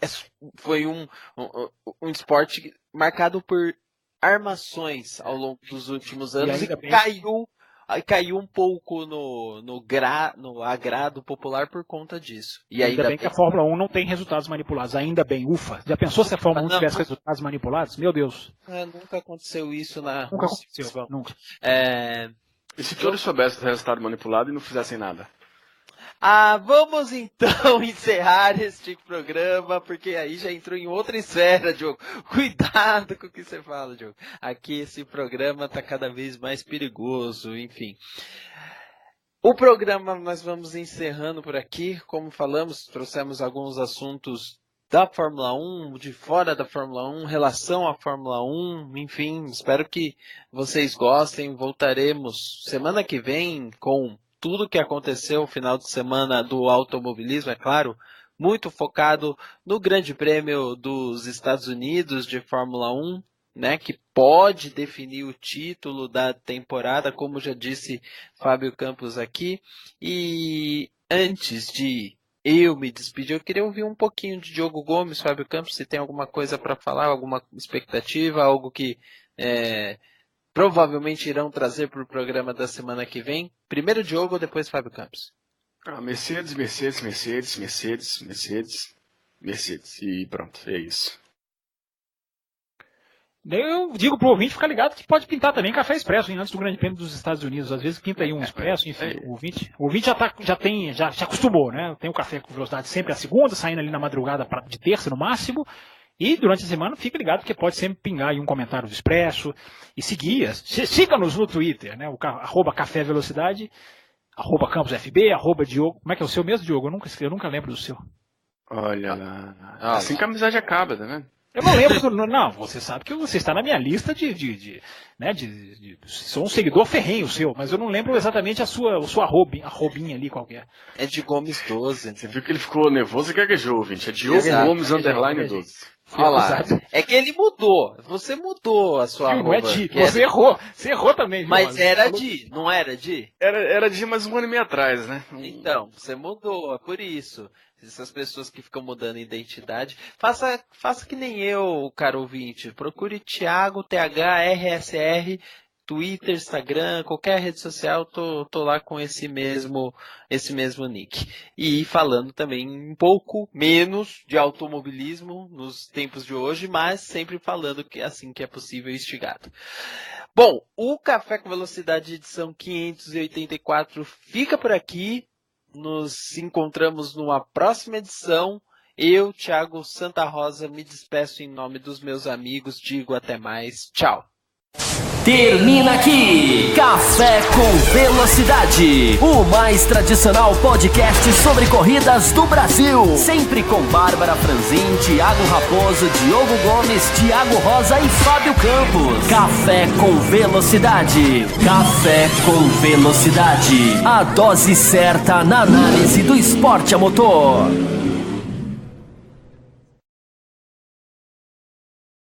foi um esporte marcado por armações ao longo dos últimos anos e caiu um pouco no agrado popular por conta disso. E ainda bem que a Fórmula 1 não tem resultados manipulados. Ainda bem, ufa. Já pensou se a Fórmula 1 tivesse resultados manipulados? Meu Deus. Nunca aconteceu isso Nunca aconteceu. Nunca. E se todos soubessem o resultado manipulado e não fizessem nada? Vamos então encerrar este programa, porque aí já entrou em outra esfera, Diogo. Cuidado com o que você fala, Diogo. Aqui esse programa tá cada vez mais perigoso, enfim. O programa nós vamos encerrando por aqui. Como falamos, trouxemos alguns assuntos da Fórmula 1, de fora da Fórmula 1, relação à Fórmula 1, enfim, espero que vocês gostem. Voltaremos semana que vem com tudo que aconteceu no final de semana do automobilismo, é claro, muito focado no Grande Prêmio dos Estados Unidos de Fórmula 1, né, que pode definir o título da temporada, como já disse Fábio Campos aqui. E antes de eu me despedir, eu queria ouvir um pouquinho de Diogo Gomes, Fábio Campos, se tem alguma coisa para falar, alguma expectativa, algo que provavelmente irão trazer para o programa da semana que vem. Primeiro Diogo, depois Fábio Campos. Mercedes. E pronto, é isso. Eu digo pro ouvinte ficar ligado que pode pintar também café expresso, hein, antes do Grande Prêmio dos Estados Unidos. Às vezes pinta aí um expresso, enfim. O ouvinte já acostumou, né? Tem o café com velocidade sempre à segunda, saindo ali na madrugada de terça no máximo. E durante a semana fica ligado porque pode sempre pingar aí um comentário do expresso. E siga-nos no Twitter, né? O @café velocidade, @CamposFB, @Diogo. Como é que é o seu mesmo, Diogo? Eu nunca lembro do seu. Olha lá. Assim que a amizade acaba, né? Eu não lembro não, você sabe que você está na minha lista sou um seguidor ferrenho seu, mas eu não lembro exatamente a sua arrobinha ali qualquer. É de Gomes 12. Você viu que ele ficou nervoso e gaguejou, gente. É Diogo Gomes _12. Olha lá. É que ele mudou. Você mudou a sua arroba. Não é de. Você errou também. Mas não era de? Era de mais um ano e meio atrás, né? Então, você mudou, é por isso. Essas pessoas que ficam mudando identidade, faça que nem eu, caro ouvinte. Procure Thiago, THRSR, Twitter, Instagram, qualquer rede social, tô lá com esse mesmo nick. E falando também um pouco menos de automobilismo nos tempos de hoje, mas sempre falando que assim que é possível e instigado. Bom, o Café com Velocidade edição 584 fica por aqui. Nos encontramos numa próxima edição. Eu, Thiago Santa Rosa, me despeço em nome dos meus amigos. Digo até mais. Tchau. Termina aqui Café com Velocidade, o mais tradicional podcast sobre corridas do Brasil. Sempre com Bárbara Franzin, Thiago Raposo, Diogo Gomes, Thiago Rosa e Fábio Campos. Café com Velocidade. Café com Velocidade. A dose certa na análise do esporte a motor.